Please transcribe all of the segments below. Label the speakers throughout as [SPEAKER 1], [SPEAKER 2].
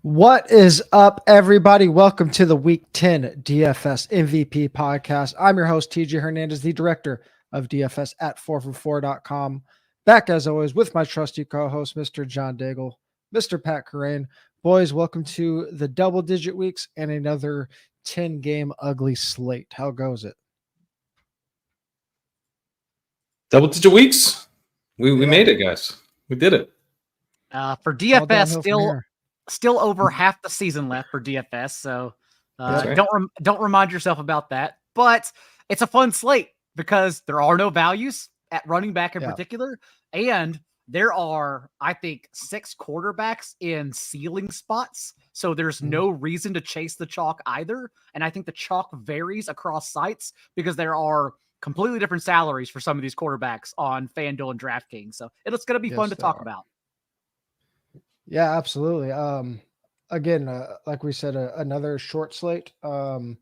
[SPEAKER 1] What is up, everybody? Welcome to the Week 10 DFS MVP podcast. I'm your host, TJ Hernandez, the director of DFS at 4for4.com. Back, as always, with my trusty co-host, Mr. John Daigle, Mr. Pat Corain. Boys, welcome to the double-digit weeks and another 10-game ugly slate. How goes it?
[SPEAKER 2] Double-digit weeks? We made it, guys. We did it.
[SPEAKER 3] For DFS, still over half the season left for DFS, so right. don't remind yourself about that. But it's a fun slate because there are no values at running back in particular, and there are, I think, 6 quarterbacks in ceiling spots, so there's no reason to chase the chalk either. And I think the chalk varies across sites because there are completely different salaries for some of these quarterbacks on FanDuel and DraftKings. So it's going to be fun to talk about.
[SPEAKER 1] Yeah, absolutely. Again, like we said, another short slate. There's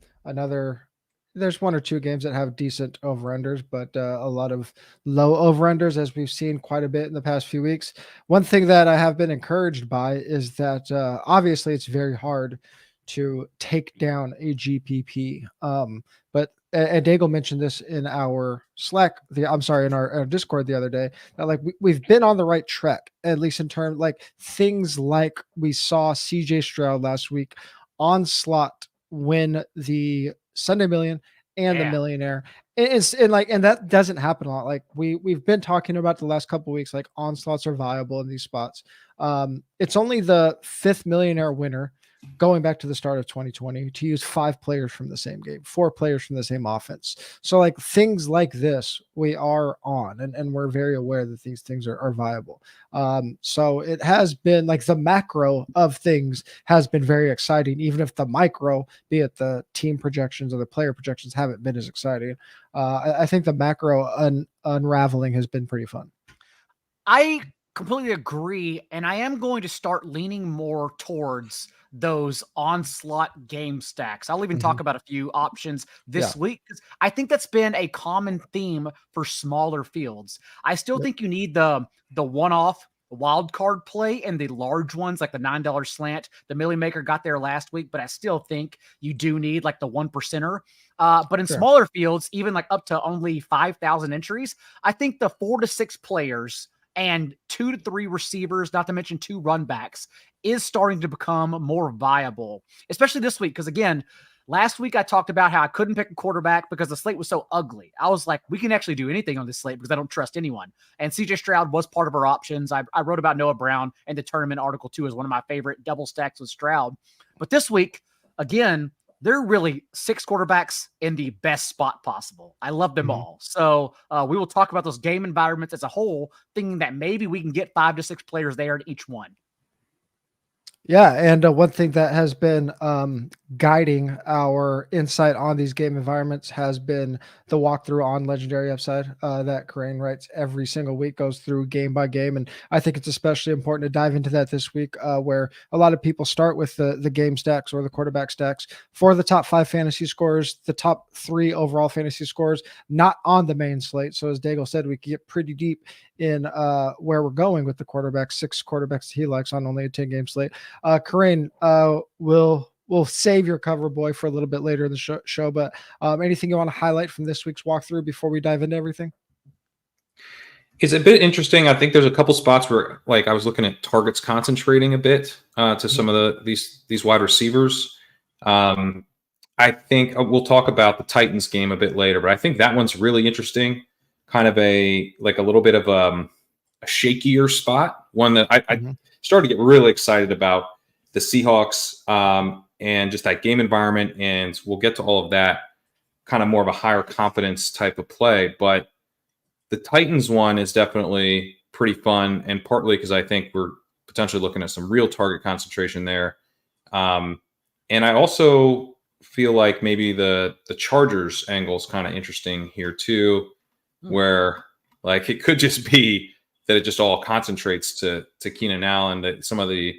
[SPEAKER 1] 1 or 2 games that have decent over-unders, but a lot of low over-unders, as we've seen quite a bit in the past few weeks. One thing that I have been encouraged by is that obviously it's very hard to take down a GPP. But Daigle mentioned this in our Slack, in our Discord the other day, that we've been on the right track, at least in terms things like we saw CJ Stroud last week on slot win the Sunday Million and the Millionaire. And that doesn't happen a lot. We've been talking about the last couple of weeks, onslaughts are viable in these spots. It's only the 5th Millionaire winner going back to the start of 2020 to use 5 players from the same game, 4 players from the same offense. So things like this we are on, and we're very aware that these things are viable. So it has been the macro of things has been very exciting, even if the micro, be it the team projections or the player projections, haven't been as exciting. I think the macro unraveling has been pretty fun.
[SPEAKER 3] I completely agree, and I am going to start leaning more towards those on-slot game stacks. I'll even talk about a few options this week, because I think that's been a common theme for smaller fields. I still think you need the one-off wild card play and the large ones, like the $9 slant. The Millie Maker got there last week, but I still think you do need the 1%er. But in smaller fields, even up to only 5,000 entries, I think the 4 to 6 players and 2 to 3 receivers, not to mention 2 run backs, is starting to become more viable, especially this week. Because again, last week I talked about how I couldn't pick a quarterback because the slate was so ugly. I was like, we can actually do anything on this slate because I don't trust anyone. And CJ Stroud was part of our options. I wrote about Noah Brown in the tournament article too as one of my favorite double stacks with Stroud. But this week, again, there are really 6 quarterbacks in the best spot possible. I love them all. So we will talk about those game environments as a whole, thinking that maybe we can get 5 to 6 players there in each one.
[SPEAKER 1] Yeah, and one thing that has been guiding our insight on these game environments has been the walkthrough on Legendary Upside that Corain writes every single week, goes through game by game. And I think it's especially important to dive into that this week, where a lot of people start with the game stacks or the quarterback stacks for the top 5 fantasy scores, the top 3 overall fantasy scores, not on the main slate. So as Daigle said, we can get pretty deep in where we're going with the quarterbacks, 6 quarterbacks he likes on only a 10-game slate. Corain, we'll save your cover boy for a little bit later in the show, but anything you want to highlight from this week's walkthrough before we dive into everything?
[SPEAKER 2] It's a bit interesting. I think there's a couple spots where I was looking at targets concentrating a bit to some of these wide receivers. I think we'll talk about the Titans game a bit later, but I think that one's really interesting. Kind of a little bit of a shakier spot, one that I started to get really excited about, the Seahawks and just that game environment. And we'll get to all of that, kind of more of a higher confidence type of play. But the Titans one is definitely pretty fun, and partly because I think we're potentially looking at some real target concentration there. And I also feel like maybe the Chargers angle is kind of interesting here too, where it could just be that it just all concentrates to Keenan Allen, that some of the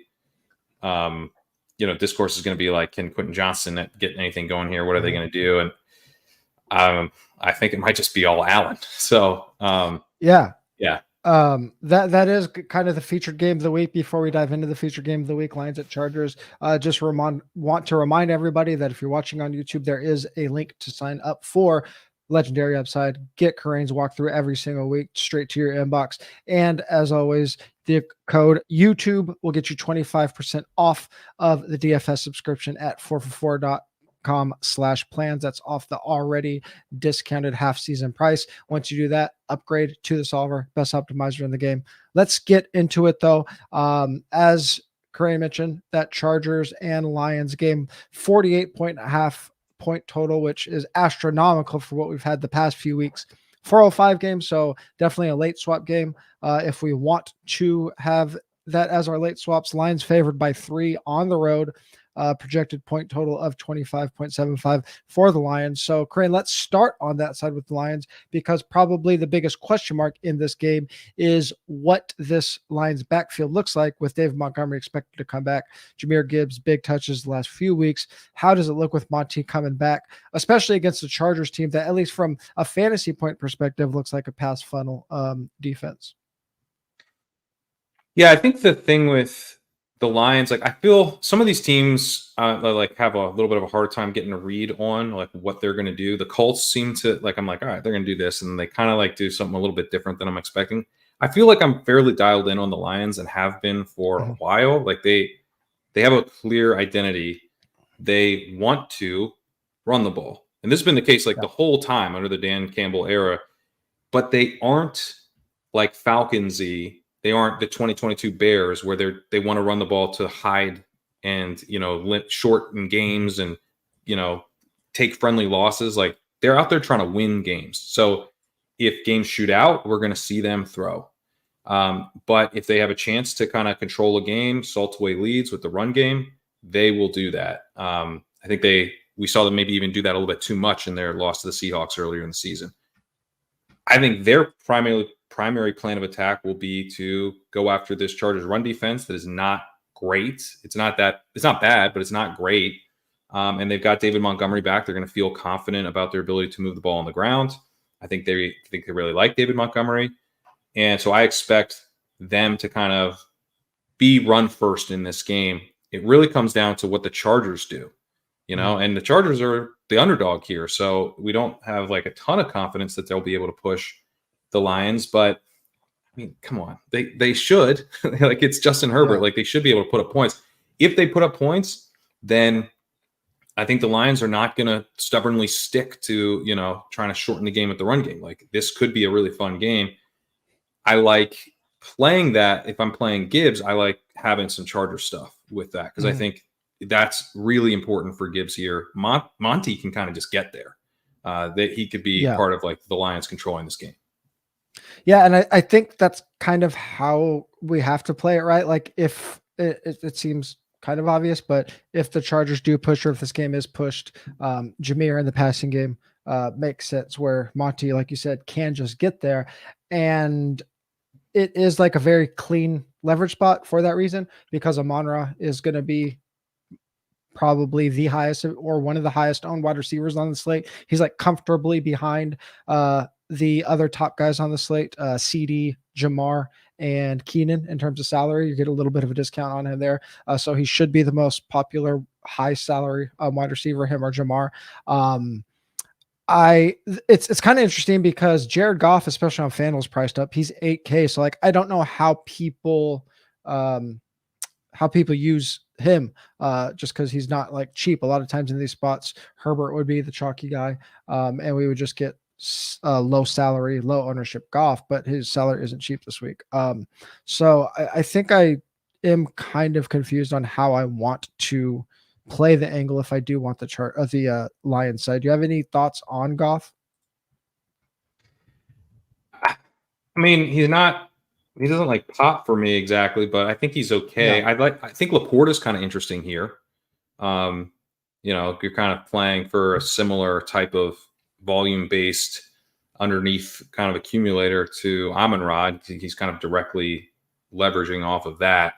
[SPEAKER 2] discourse is going to be can Quentin Johnson get anything going here? What are they going to do? And I think it might just be all Allen. So
[SPEAKER 1] yeah. That is kind of the featured game of the week. Before we dive into the featured game of the week, Lions at Chargers, just want to remind everybody that if you're watching on YouTube, there is a link to sign up for Legendary Upside. Get Kareem's walkthrough every single week straight to your inbox. And as always, the code YouTube will get you 25% off of the DFS subscription at 4for4.com/plans. That's off the already discounted half season price. Once you do that, upgrade to the solver, best optimizer in the game. Let's get into it though. As Kareem mentioned, that Chargers and Lions game, 48.5 point total, which is astronomical for what we've had the past few weeks. 405 game, so definitely a late swap game. If we want to have that as our late swaps, Lions favored by 3 on the road. Projected point total of 25.75 for the Lions. So, Crane, let's start on that side with the Lions, because probably the biggest question mark in this game is what this Lions backfield looks like with David Montgomery expected to come back. Jahmyr Gibbs, big touches the last few weeks. How does it look with Monty coming back, especially against the Chargers team that, at least from a fantasy point perspective, looks like a pass funnel defense?
[SPEAKER 2] Yeah, I think the thing with the Lions, like I feel some of these teams like have a little bit of a hard time getting a read on like what they're going to do. The Colts seem to like, I'm like, all right, they're going to do this. And they kind of like do something a little bit different than I'm expecting. I feel like I'm fairly dialed in on the Lions and have been for a while. Like they have a clear identity. They want to run the ball. And this has been the case like the whole time under the Dan Campbell era, but they aren't like Falcons-y. They aren't the 2022 Bears where they want to run the ball to hide and, shorten games and, take friendly losses. Like they're out there trying to win games. So if games shoot out, we're going to see them throw. But if they have a chance to kind of control a game, salt away leads with the run game, they will do that. I think we saw them maybe even do that a little bit too much in their loss to the Seahawks earlier in the season. I think their primary plan of attack will be to go after this Chargers run defense that is not great. It's not bad, but it's not great. And they've got David Montgomery back. They're going to feel confident about their ability to move the ball on the ground. I think they really like David Montgomery. And so I expect them to kind of be run first in this game. It really comes down to what the Chargers do, and the Chargers are the underdog here. So we don't have like a ton of confidence that they'll be able to push the Lions, but I mean, come on, they should. Like it's Justin Herbert. Yeah. Like they should be able to put up points. If they put up points, then I think the Lions are not going to stubbornly stick to, trying to shorten the game with the run game. Like this could be a really fun game. I like playing that. If I'm playing Gibbs, I like having some Charger stuff with that. Cause I think that's really important for Gibbs here. Monty can kind of just get there. That he could be part of like the Lions controlling this game.
[SPEAKER 1] Yeah, and I think that's kind of how we have to play it, right? Like if it seems kind of obvious, but if the Chargers do push, or if this game is pushed, Jahmyr in the passing game makes sense where Monty, like you said, can just get there. And it is like a very clean leverage spot for that reason, because Amon Ra is going to be probably the highest or one of the highest owned wide receivers on the slate. He's like comfortably behind the other top guys on the slate, CD, Jamar, and Keenan in terms of salary. You get a little bit of a discount on him there. So he should be the most popular high salary wide receiver, him or Jamar. It's kind of interesting because Jared Goff, especially on FanDuel, is priced up. He's $8K. So like, I don't know how people use him just because he's not like cheap. A lot of times in these spots, Herbert would be the chalky guy. And we would just get low salary, low ownership Goff, but his salary isn't cheap this week. So I think I am kind of confused on how I want to play the angle if I do want the chart of the Lions side. Do you have any thoughts on Goff?
[SPEAKER 2] I mean, he doesn't like pop for me exactly, but I think he's okay. Yeah. I think Laporta's kind of interesting here. You're kind of playing for a similar type of volume-based underneath kind of accumulator to Amon Ra. He's kind of directly leveraging off of that.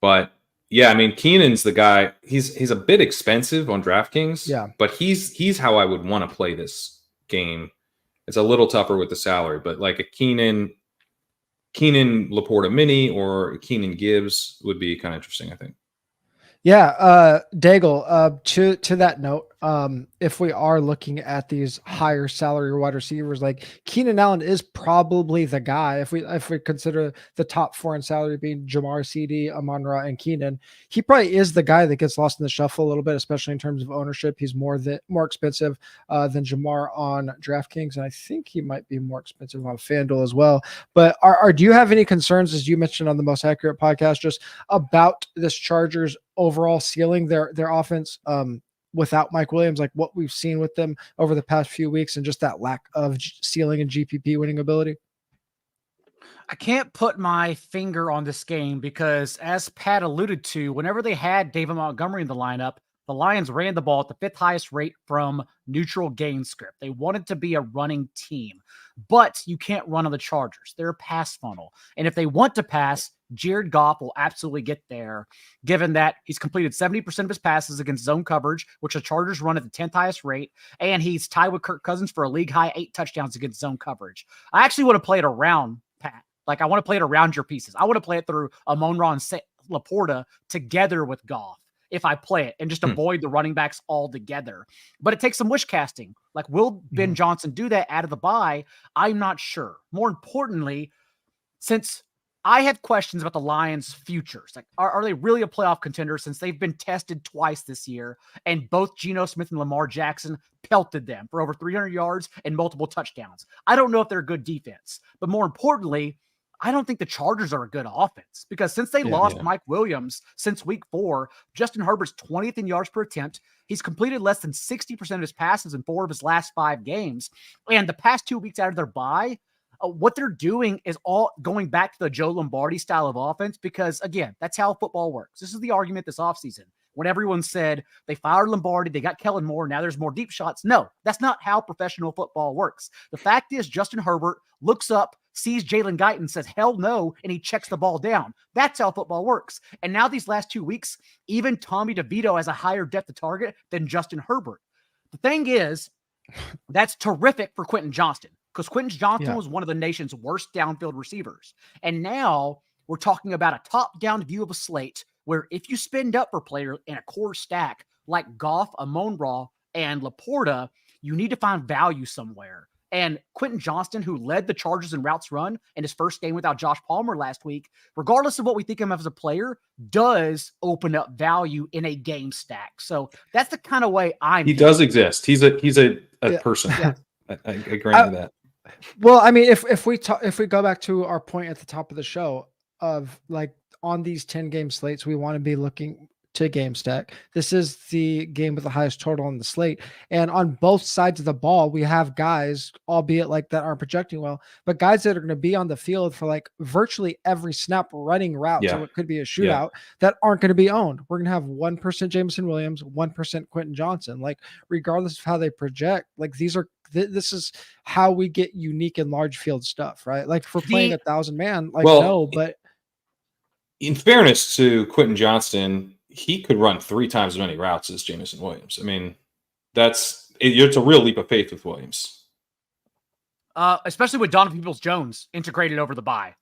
[SPEAKER 2] But yeah, I mean, Keenan's the guy. He's a bit expensive on DraftKings.
[SPEAKER 1] Yeah,
[SPEAKER 2] but he's how I would want to play this game. it's a little tougher with the salary, but like a Keenan Laporta mini or Keenan Gibbs would be kind of interesting, I think.
[SPEAKER 1] Yeah, Daigle, to that note, if we are looking at these higher salary wide receivers, like Keenan Allen is probably the guy. If we consider the top 4 in salary being Jamar, CD, Amon Ra, and Keenan, he probably is the guy that gets lost in the shuffle a little bit, especially in terms of ownership. He's more expensive than Jamar on DraftKings, and I think he might be more expensive on FanDuel as well. But do you have any concerns, as you mentioned on the Most Accurate podcast, just about this Chargers overall ceiling, their offense without Mike Williams, like what we've seen with them over the past few weeks, and just that lack of ceiling and GPP winning ability?
[SPEAKER 3] I can't put my finger on this game because, as Pat alluded to, whenever they had David Montgomery in the lineup, the Lions ran the ball at the 5th highest rate from neutral game script. They wanted to be a running team, but you can't run on the Chargers. They're a pass funnel. And if they want to pass, Jared Goff will absolutely get there, given that he's completed 70% of his passes against zone coverage, which the Chargers run at the 10th highest rate, and he's tied with Kirk Cousins for a league-high 8 touchdowns against zone coverage. I actually want to play it around, Pat. Like, I want to play it around your pieces. I want to play it through Amon Ra St Laporta together with Goff if I play it, and just avoid the running backs altogether. But it takes some wish casting. Like, will Ben Johnson do that out of the bye? I'm not sure. More importantly, since I have questions about the Lions' futures. Like, are they really a playoff contender since they've been tested twice this year, and both Geno Smith and Lamar Jackson pelted them for over 300 yards and multiple touchdowns? I don't know if they're a good defense, but more importantly, I don't think the Chargers are a good offense, because since they lost Mike Williams since week 4, Justin Herbert's 20th in yards per attempt. He's completed less than 60% of his passes in 4 of his last 5 games. And the past 2 weeks out of their bye, what they're doing is all going back to the Joe Lombardi style of offense, because, again, that's how football works. This is the argument this offseason when everyone said they fired Lombardi, they got Kellen Moore, now there's more deep shots. No, that's not how professional football works. The fact is, Justin Herbert looks up, sees Jalen Guyton, says, hell no, and he checks the ball down. That's how football works. And now these last 2 weeks, even Tommy DeVito has a higher depth of target than Justin Herbert. The thing is, that's terrific for Quentin Johnston, because Quentin Johnston was one of the nation's worst downfield receivers. And now we're talking about a top-down view of a slate where if you spend up for player in a core stack like Goff, Amon Ra, and Laporta, you need to find value somewhere. And Quentin Johnston, who led the Chargers in routes run in his first game without Josh Palmer last week, regardless of what we think of him as a player, does open up value in a game stack. So that's the kind of way
[SPEAKER 2] He does exist. He's a person.
[SPEAKER 1] Yeah.
[SPEAKER 2] I grant you that.
[SPEAKER 1] Well, I mean, if we go back to our point at the top of the show of, like, on these 10 game slates, we want to be looking to game stack. This is the game with the highest total on the slate. And on both sides of the ball, we have guys, albeit like that aren't projecting well, but guys that are going to be on the field for like virtually every snap running route. So it could be a shootout that aren't going to be owned. We're going to have 1% Jameson Williams, 1% Quentin Johnson. Like, regardless of how they project, like, this is how we get unique and large field stuff, right? Like, if we're playing 1,000 man, like, no, but
[SPEAKER 2] in fairness to Quentin Johnston, he could run 3 times as many routes as Jameson Williams. I mean, it's a real leap of faith with Williams.
[SPEAKER 3] Especially with Donovan Peoples-Jones integrated over the bye.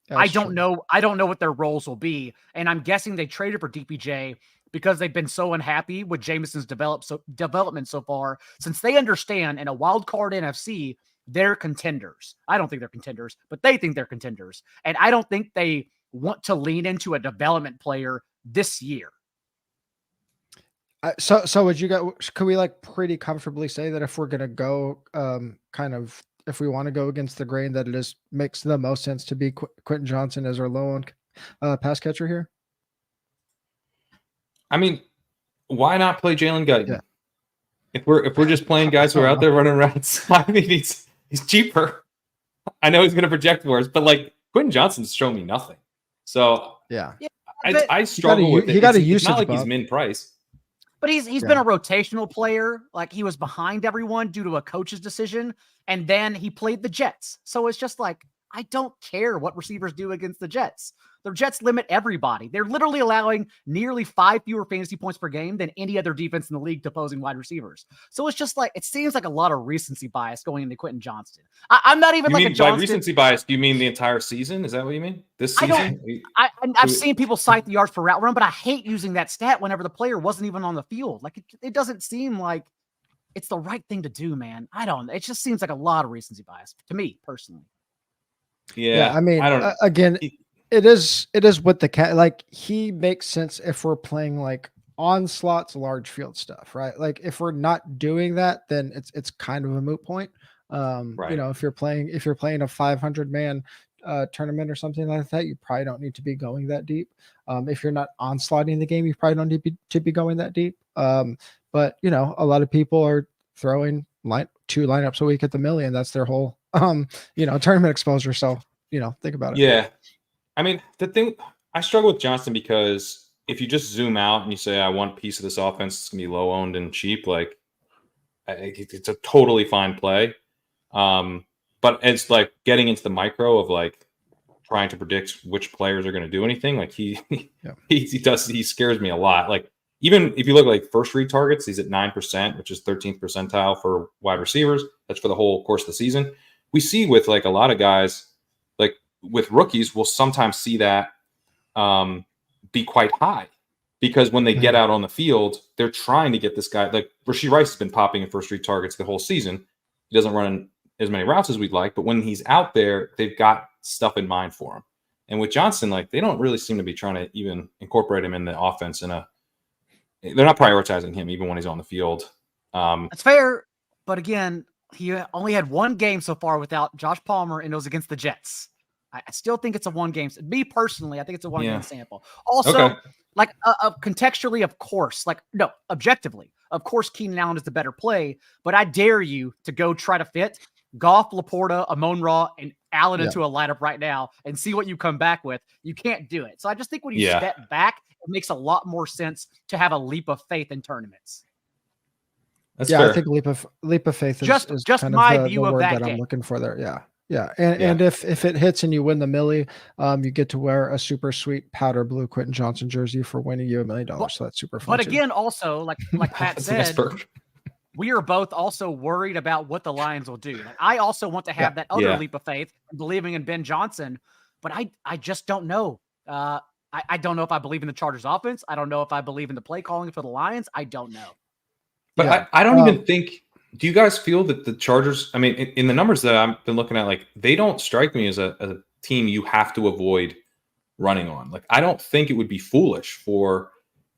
[SPEAKER 3] I don't know what their roles will be. And I'm guessing they traded for DPJ because they've been so unhappy with Jameson's development so far, since they understand in a wild card NFC, they're contenders. I don't think they're contenders, but they think they're contenders. And I don't think they want to lean into a development player this year.
[SPEAKER 1] So would you go? Could we like pretty comfortably say that if we're gonna go, if we want to go against the grain, that it makes the most sense to be Quentin Johnson as our low end pass catcher here?
[SPEAKER 2] I mean, why not play Jalen Guyton? Yeah. If we're just playing guys who are out there running routes, I mean, he's cheaper. I know he's going to project for us, but like Quentin Johnson's shown me nothing. So I struggle with it.
[SPEAKER 1] He got a usage.
[SPEAKER 2] It's not like he's min price.
[SPEAKER 3] But he's been a rotational player. Like, he was behind everyone due to a coach's decision, and then he played the Jets. So it's just like, I don't care what receivers do against the Jets. The Jets limit everybody. They're literally allowing nearly 5 fewer fantasy points per game than any other defense in the league to opposing wide receivers. So it's just like, it seems like a lot of recency bias going into Quentin Johnston. I'm not even
[SPEAKER 2] you
[SPEAKER 3] like
[SPEAKER 2] mean
[SPEAKER 3] a Johnston.
[SPEAKER 2] By recency bias, do you mean the entire season? Is that what you mean? This season?
[SPEAKER 3] I've seen people cite the yards per route run, but I hate using that stat whenever the player wasn't even on the field. Like it doesn't seem like it's the right thing to do, man. It just seems like a lot of recency bias to me personally.
[SPEAKER 2] Yeah.
[SPEAKER 1] I mean,
[SPEAKER 2] I don't
[SPEAKER 1] again, it is with the cat. Like he makes sense if we're playing like on slots, large field stuff, right? Like if we're not doing that, then it's kind of a moot point.
[SPEAKER 2] Right.
[SPEAKER 1] You know, if you're playing a 500 man tournament or something like that, you probably don't need to be going that deep. If you're not onslaughting the game, you probably don't need to be going that deep. But you know, a lot of people are throwing 2 lineups a week at the million. That's their whole you know, tournament exposure. So, you know, think about it.
[SPEAKER 2] Yeah. I mean, the thing I struggle with Johnston because if you just zoom out and you say, I want a piece of this offense, it's gonna be low owned and cheap, like it's a totally fine play. But it's like getting into the micro of like trying to predict which players are going to do anything. Like he scares me a lot. Like even if you look like first read targets, he's at 9%, which is 13th percentile for wide receivers. That's for the whole course of the season. We see with like a lot of guys, like with rookies, we'll sometimes see that be quite high because when they get out on the field, they're trying to get this guy. Like Rashee Rice has been popping in first read targets the whole season. He doesn't run as many routes as we'd like, but when he's out there, they've got stuff in mind for him. And with Johnston, like they don't really seem to be trying to even incorporate him in the offense they're not prioritizing him even when he's on the field.
[SPEAKER 3] That's fair. But again, he only had 1 game so far without Josh Palmer, and it was against the Jets. I still think it's a 1 game. Me personally, I think it's a 1 game sample. Also, like contextually, of course, like no, objectively, of course, Keenan Allen is the better play, but I dare you to go try to fit Goff, Laporta, Amon Ra, and Allen into a lineup right now and see what you come back with. You can't do it. So I just think when you step back, it makes a lot more sense to have a leap of faith in tournaments.
[SPEAKER 2] That's fair.
[SPEAKER 1] I think leap of faith is
[SPEAKER 3] just
[SPEAKER 1] kind
[SPEAKER 3] my
[SPEAKER 1] of the
[SPEAKER 3] view of
[SPEAKER 1] word
[SPEAKER 3] that
[SPEAKER 1] that
[SPEAKER 3] game.
[SPEAKER 1] I'm looking for there. Yeah. And if it hits and you win the millie, you get to wear a super sweet powder blue Quentin Johnston jersey for winning you $1 million. So that's super fun.
[SPEAKER 3] But again, also like Pat said, we are both also worried about what the Lions will do. Like, I also want to have that other leap of faith and believing in Ben Johnson, but I just don't know. I don't know if I believe in the Chargers offense. I don't know if I believe in the play calling for the Lions. I don't know.
[SPEAKER 2] But I don't even think. Do you guys feel that the Chargers? I mean, in the numbers that I've been looking at, like they don't strike me as a team you have to avoid running on. Like I don't think it would be foolish for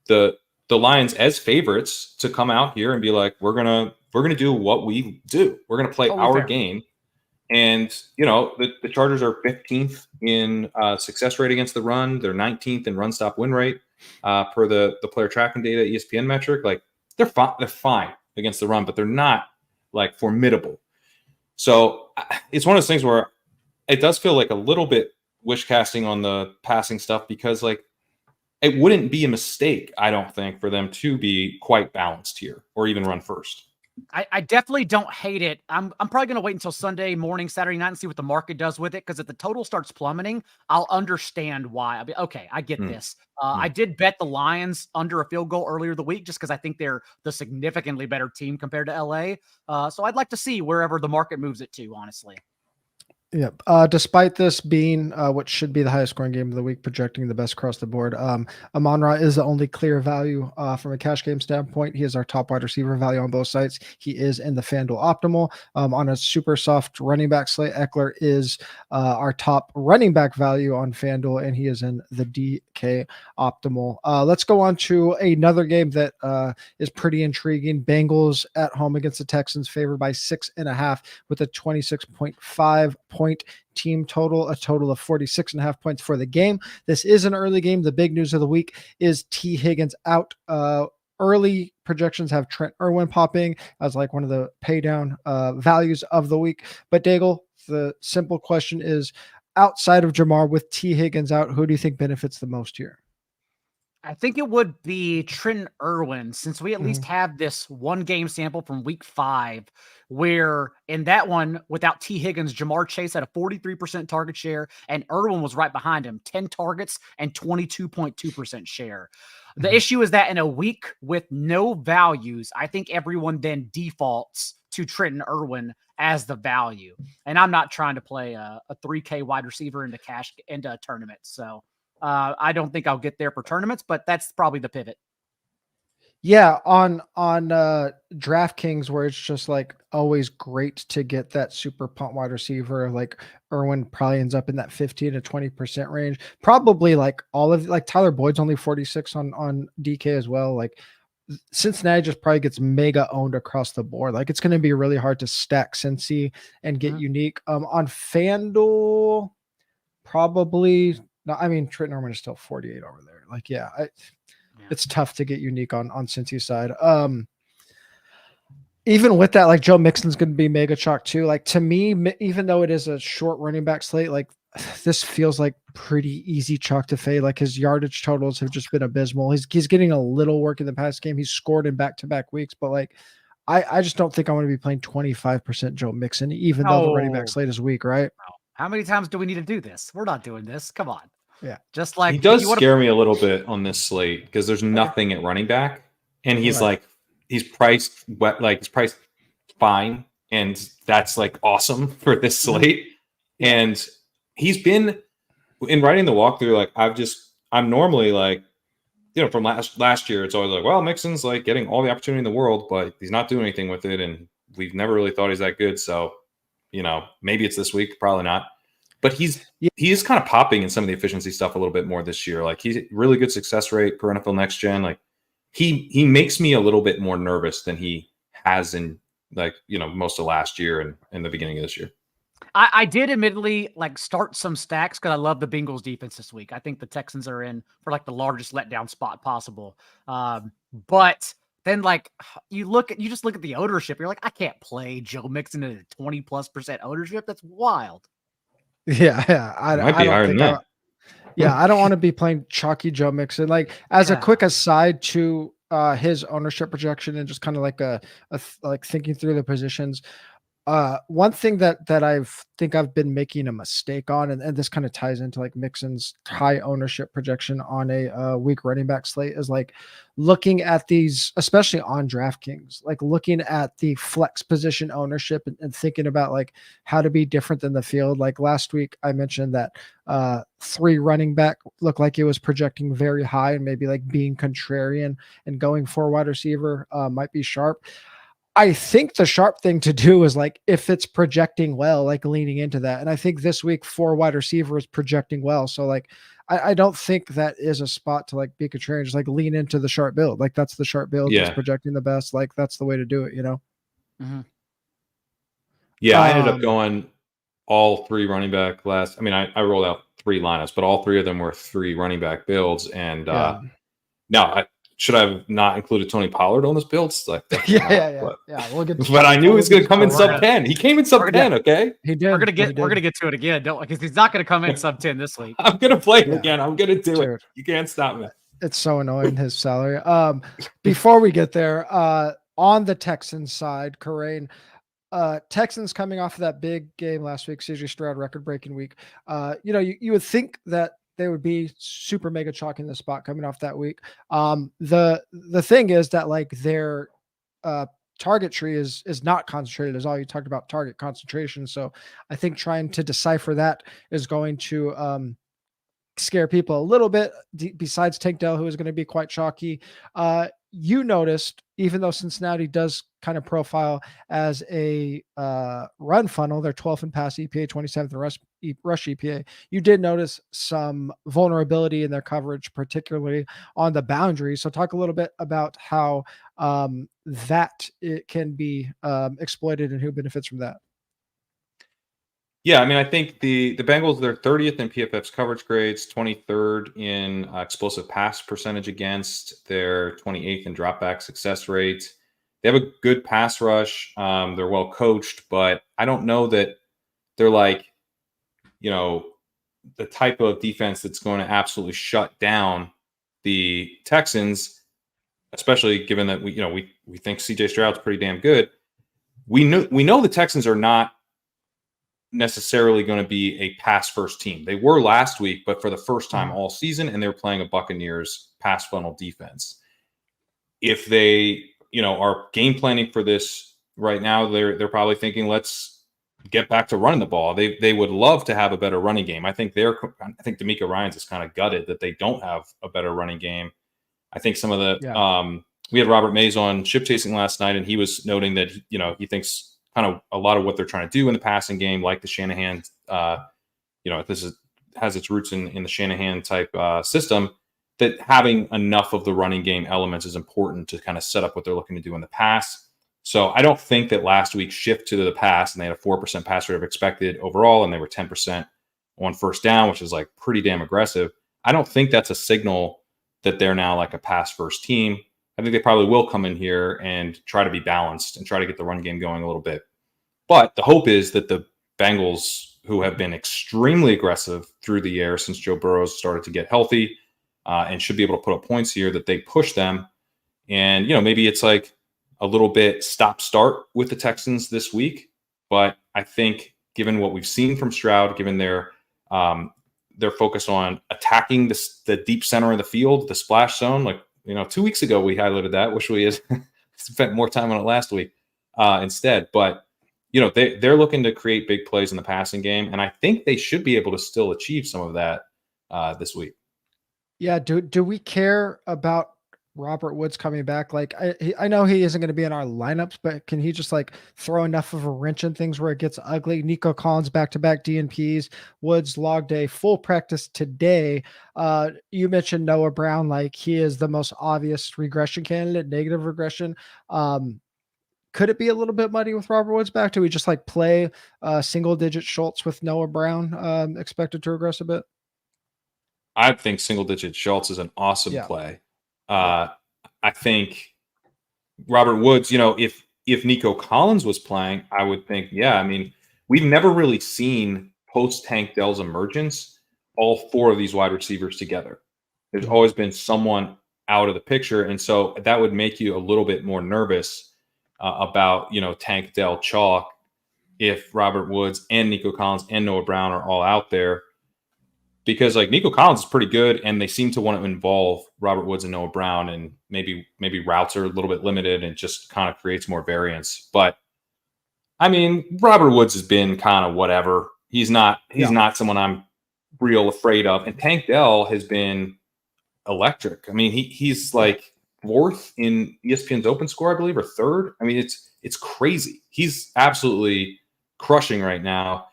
[SPEAKER 2] the Lions as favorites to come out here and be like, we're gonna do what we do. We're gonna play our game. And you know, the Chargers are 15th in success rate against the run. They're 19th in run stop win rate per the player tracking data ESPN metric. Like they're fine against the run, but they're not like formidable. So it's one of those things where it does feel like a little bit wish casting on the passing stuff because like it wouldn't be a mistake, I don't think, for them to be quite balanced here or even run first.
[SPEAKER 3] I definitely don't hate it. I'm probably going to wait until Sunday morning, Saturday night and see what the market does with it. Because if the total starts plummeting, I'll understand why. I'll be okay. I get this. I did bet the Lions under a field goal earlier the week just because I think they're the significantly better team compared to LA. So I'd like to see wherever the market moves it to, honestly.
[SPEAKER 1] Yeah. Despite this being what should be the highest scoring game of the week, projecting the best across the board, Amon Ra is the only clear value from a cash game standpoint. He is our top wide receiver value on both sites. He is in the FanDuel optimal. On a super soft running back slate, Eckler is our top running back value on FanDuel, and he is in the DK optimal. Let's go on to another game that is pretty intriguing. Bengals at home against the Texans, favored by 6.5 with a 26.5 point team total, a total of 46.5 points for the game. This is an early game. The big news of the week is T. Higgins out. Early projections have Trent Irwin popping as like one of the pay down values of the week. But Daigle, the simple question is, outside of Jamar with T. Higgins out, who do you think benefits the most here?
[SPEAKER 3] I think it would be Trenton Irwin, since we at least have this one game sample from week 5, where in that one, without T. Higgins, Jamar Chase had a 43% target share, and Irwin was right behind him, 10 targets and 22.2% share. The issue is that in a week with no values, I think everyone then defaults to Trenton Irwin as the value. And I'm not trying to play a 3K wide receiver into a tournament. So I don't think I'll get there for tournaments, but that's probably the pivot.
[SPEAKER 1] Yeah, on DraftKings, where it's just like always great to get that super punt wide receiver, like Irwin probably ends up in that 15 to 20% range. Probably like Tyler Boyd's only 46 on DK as well. Like Cincinnati just probably gets mega owned across the board. Like it's going to be really hard to stack Cincy and get unique. On FanDuel, probably not. I mean, Trenton Irwin is still 48 over there. Like, it's tough to get unique on Cincy's side. Even with that, like Joe Mixon's going to be mega chalk too. Like to me, even though it is a short running back slate, like this feels like pretty easy chalk to fade. Like his yardage totals have just been abysmal. He's getting a little work in the past game. He's scored in back-to-back weeks, but like I just don't think I want to be playing 25% Joe Mixon, even though the running back slate is weak, right?
[SPEAKER 3] How many times do we need to do this? We're not doing this. Come on.
[SPEAKER 1] Yeah.
[SPEAKER 3] Just like
[SPEAKER 2] he does scare me a little bit on this slate because there's nothing at running back, and he's he's priced fine, and that's like awesome for this slate. And he's been in writing the walkthrough. Like I'm normally like, from last year, it's always like, well, Mixon's like getting all the opportunity in the world, but he's not doing anything with it, and we've never really thought he's that good. So, maybe it's this week, probably not. But he is kind of popping in some of the efficiency stuff a little bit more this year. Like he's really good success rate per NFL Next Gen. Like he makes me a little bit more nervous than he has in most of last year and in the beginning of this year.
[SPEAKER 3] I did admittedly start some stacks because I love the Bengals defense this week. I think the Texans are in for the largest letdown spot possible. But then you just look at the ownership. You're like, I can't play Joe Mixon at a 20+% ownership. That's wild.
[SPEAKER 1] Yeah. I don't think I don't want to be playing chalky Joe Mixon. Like as a quick aside to his ownership projection and just kind of like thinking through the positions. One thing that I've been making a mistake on, and this kind of ties into like Mixon's high ownership projection on a weak running back slate, is like looking at these, especially on DraftKings, like looking at the flex position ownership and thinking about like how to be different than the field. Like last week, I mentioned that 3 running back looked like it was projecting very high, and maybe like being contrarian and going for wide receiver might be sharp. I think the sharp thing to do is like, if it's projecting well, like leaning into that. And I think this week 4 wide receiver is projecting well. So like, I don't think that is a spot to like be contrarian, just like lean into the sharp build. Like that's the sharp build that's projecting the best. Like that's the way to do it,
[SPEAKER 2] Yeah. I ended up going all 3 running back I rolled out 3 lineups, but all 3 of them were 3 running back builds. And should I have not included Tony Pollard on this build?
[SPEAKER 1] Yeah. We'll get
[SPEAKER 2] but I knew he was going to come in sub 10. He came in sub 10. Okay,
[SPEAKER 1] he did.
[SPEAKER 3] We're gonna get to it again, because he's not going to come in sub 10 this week.
[SPEAKER 2] I'm going to play it again. I'm going to do it. You can't stop me.
[SPEAKER 1] It's so annoying, his salary. Before we get there, on the Texans side, Corain, Texans coming off of that big game last week, CJ Stroud record-breaking week. You would think that they would be super mega chalk in the spot coming off that week. The thing is that like their target tree is not concentrated as all. You talked about target concentration. So I think trying to decipher that is going to scare people a little bit, besides Tank Dell, who is going to be quite chalky. You noticed, even though Cincinnati does kind of profile as a run funnel, they're 12th in pass EPA, 27th in rush EPA. You did notice some vulnerability in their coverage, particularly on the boundary. So talk a little bit about how that it can be exploited and who benefits from that.
[SPEAKER 2] Yeah, I think the Bengals, they're 30th in PFF's coverage grades, 23rd in explosive pass percentage against, they're 28th in dropback success rate. They have a good pass rush. They're well coached, but I don't know that they're like, the type of defense that's going to absolutely shut down the Texans, especially given that we think CJ Stroud's pretty damn good. We know the Texans are not necessarily going to be a pass first team. They were last week, but for the first time all season, and they were playing a Buccaneers pass funnel defense. If they, are game planning for this right now, they're probably thinking, let's get back to running the ball. They would love to have a better running game. I think D'Amico Ryans is kind of gutted that they don't have a better running game. I think some of the we had Robert Mays on Ship Chasing last night, and he was noting that he thinks kind of a lot of what they're trying to do in the passing game, like the Shanahan, has its roots in the Shanahan type system, that having enough of the running game elements is important to kind of set up what they're looking to do in the pass. So I don't think that last week's shift to the pass, and they had a 4% pass rate of expected overall, and they were 10% on first down, which is like pretty damn aggressive. I don't think that's a signal that they're now like a pass first team. I think they probably will come in here and try to be balanced and try to get the run game going a little bit. But the hope is that the Bengals, who have been extremely aggressive through the air since Joe Burrow started to get healthy and should be able to put up points here, that they push them. And, maybe it's like a little bit stop-start with the Texans this week. But I think given what we've seen from Stroud, given their focus on attacking the deep center of the field, the splash zone, 2 weeks ago we highlighted that. Wish we had spent more time on it last week instead. But they're looking to create big plays in the passing game, and I think they should be able to still achieve some of that this week.
[SPEAKER 1] Yeah. Do we care about Robert Woods coming back? Like, I know he isn't going to be in our lineups, but can he just throw enough of a wrench in things where it gets ugly? Nico Collins back-to-back DNPs. Woods logged a full practice today. You mentioned Noah Brown, he is the most obvious regression candidate, negative regression. Could it be a little bit muddy with Robert Woods back? Do we just play single-digit Schultz with Noah Brown expected to regress a bit?
[SPEAKER 2] I think single-digit Schultz is an awesome play. I think Robert Woods, if Nico Collins was playing, I would think, we've never really seen post-Tank Dell's emergence all four of these wide receivers together. There's always been someone out of the picture, and so that would make you a little bit more nervous about, Tank Dell chalk if Robert Woods and Nico Collins and Noah Brown are all out there. Because Nico Collins is pretty good, and they seem to want to involve Robert Woods and Noah Brown, and maybe routes are a little bit limited and just kind of creates more variance. But Robert Woods has been kind of whatever. He's not someone I'm real afraid of. And Tank Dell has been electric. He's fourth in ESPN's open score, I believe, or third. It's crazy. He's absolutely crushing right now.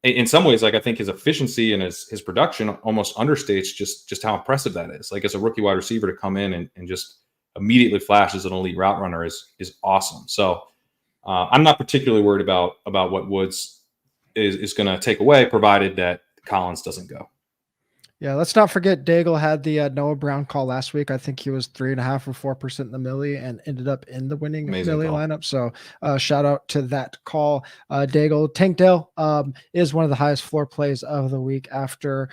[SPEAKER 2] In some ways, I think his efficiency and his production almost understates just how impressive that is. As a rookie wide receiver to come in and just immediately flash as an elite route runner is awesome. So I'm not particularly worried about what Woods is going to take away, provided that Collins doesn't go.
[SPEAKER 1] Yeah, let's not forget Daigle had the Noah Brown call last week. I think he was 3.5 or 4% in the millie and ended up in the winning millie lineup. So shout out to that call, Daigle. Tank Dell is one of the highest floor plays of the week after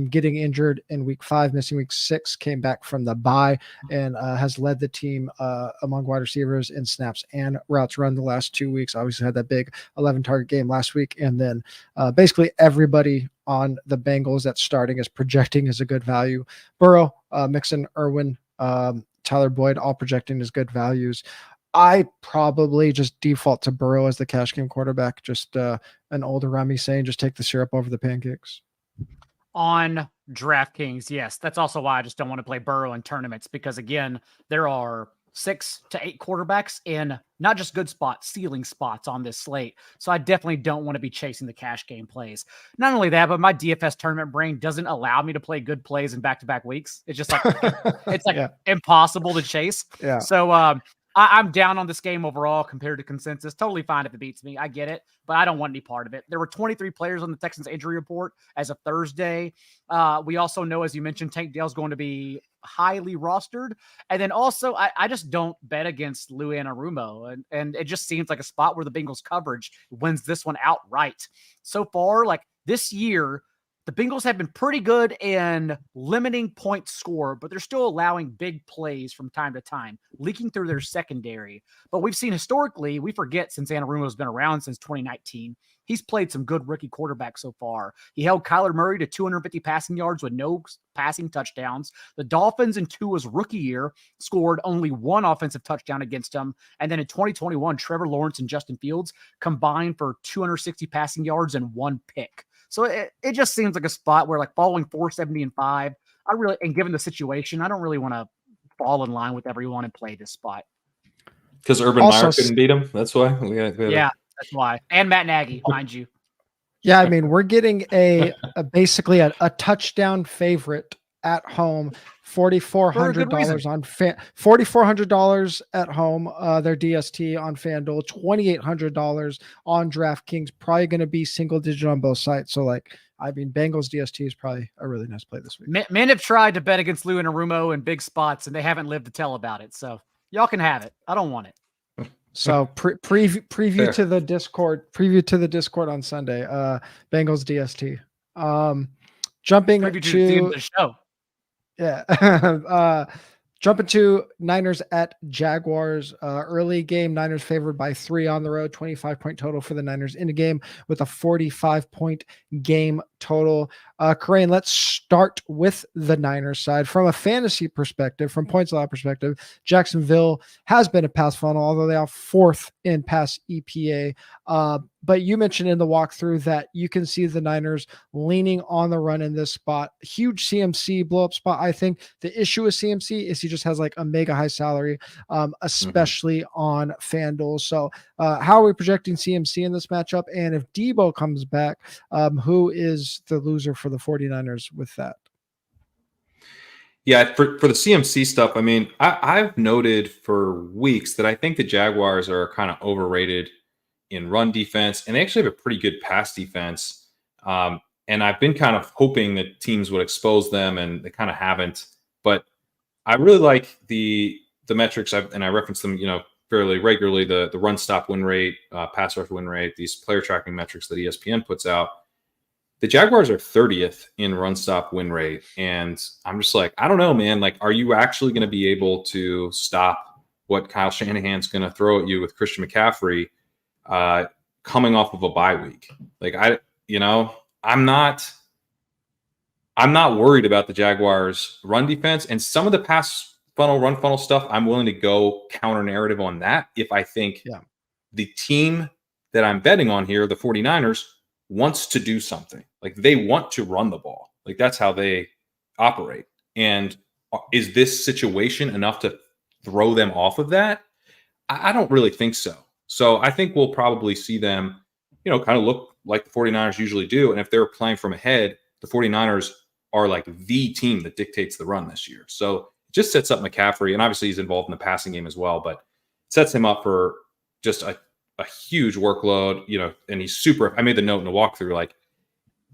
[SPEAKER 1] getting injured in week 5, missing week 6, came back from the bye and has led the team among wide receivers in snaps and routes run the last 2 weeks. Obviously had that big 11 target game last week. And then basically everybody on the Bengals that's starting is projecting as a good value. Burrow, Mixon, Irwin, Tyler Boyd, all projecting as good values. I probably just default to Burrow as the cash game quarterback. Just an older Rami saying, just take the syrup over the pancakes.
[SPEAKER 3] On DraftKings, yes. That's also why I just don't want to play Burrow in tournaments, because again, there are 6 to 8 quarterbacks in not just good spots, ceiling spots on this slate. So I definitely don't want to be chasing the cash game plays. Not only that, but my DFS tournament brain doesn't allow me to play good plays in back-to-back weeks. It's just impossible to chase.
[SPEAKER 1] Yeah.
[SPEAKER 3] So I'm down on this game overall compared to consensus. Totally fine if it beats me. I get it, but I don't want any part of it. There were 23 players on the Texans injury report as of Thursday. We also know, as you mentioned, Tank Dell's going to be highly rostered. And then also, I just don't bet against Lou Anarumo. And it just seems like a spot where the Bengals coverage wins this one outright. So far, this year, the Bengals have been pretty good in limiting points scored, but they're still allowing big plays from time to time, leaking through their secondary. But we've seen historically, we forget since Anarumo's been around since 2019, he's played some good rookie quarterbacks so far. He held Kyler Murray to 250 passing yards with no passing touchdowns. The Dolphins in Tua's rookie year scored only one offensive touchdown against him. And then in 2021, Trevor Lawrence and Justin Fields combined for 260 passing yards and one pick. So it just seems like a spot where, like, following 470 and 5, and given the situation, I don't really want to fall in line with everyone and play this spot.
[SPEAKER 2] Because Urban Meyer couldn't beat him. That's why.
[SPEAKER 3] Yeah, that's why. And Matt Nagy, mind you.
[SPEAKER 1] Yeah, I mean, we're getting basically a touchdown favorite at home, $4,400 on $4,400 at home. Their DST on FanDuel, $2,800 on DraftKings. Probably going to be single digit on both sides. So, Bengals DST is probably a really nice play this week.
[SPEAKER 3] Men have tried to bet against Lou and Arumo in big spots, and they haven't lived to tell about it. So y'all can have it. I don't want it.
[SPEAKER 1] So preview to the Discord on Sunday. Bengals DST. Jumping
[SPEAKER 3] preview to the end of the show.
[SPEAKER 1] Yeah. Jumping to Niners at Jaguars. Early game, Niners favored by 3 on the road, 25-point total for the Niners in a game with a 45-point game total. Corain, let's start with the Niners side. From a fantasy perspective, from points allowed perspective, Jacksonville has been a pass funnel, although they are 4th in pass EPA. But you mentioned in the walkthrough that you can see the Niners leaning on the run in this spot. Huge CMC blow-up spot. I think the issue with CMC is he just has a mega high salary, especially on FanDuel. So how are we projecting CMC in this matchup? And if Debo comes back, who is the loser for the 49ers with that?
[SPEAKER 2] Yeah, for the CMC stuff, I mean, I've noted for weeks that I think the Jaguars are kind of overrated in run defense, and they actually have a pretty good pass defense. And I've been kind of hoping that teams would expose them, and they kind of haven't. But I really like the metrics, and I reference them, fairly regularly. The run stop win rate, pass rush win rate, these player tracking metrics that ESPN puts out. The Jaguars are 30th in run stop win rate. And I'm just like, I don't know, man. Are you actually going to be able to stop what Kyle Shanahan's going to throw at you with Christian McCaffrey coming off of a bye week? I'm not worried about the Jaguars run defense, and some of the run funnel stuff. I'm willing to go counter narrative on that. If I think the team that I'm betting on here, the 49ers, wants to do something. They want to run the ball. That's how they operate. And is this situation enough to throw them off of that? I don't really think so. So I think we'll probably see them, kind of look like the 49ers usually do. And if they're playing from ahead, the 49ers are the team that dictates the run this year. So it just sets up McCaffrey, and obviously he's involved in the passing game as well, but it sets him up for just a huge workload, and he's super. I made the note in the walkthrough,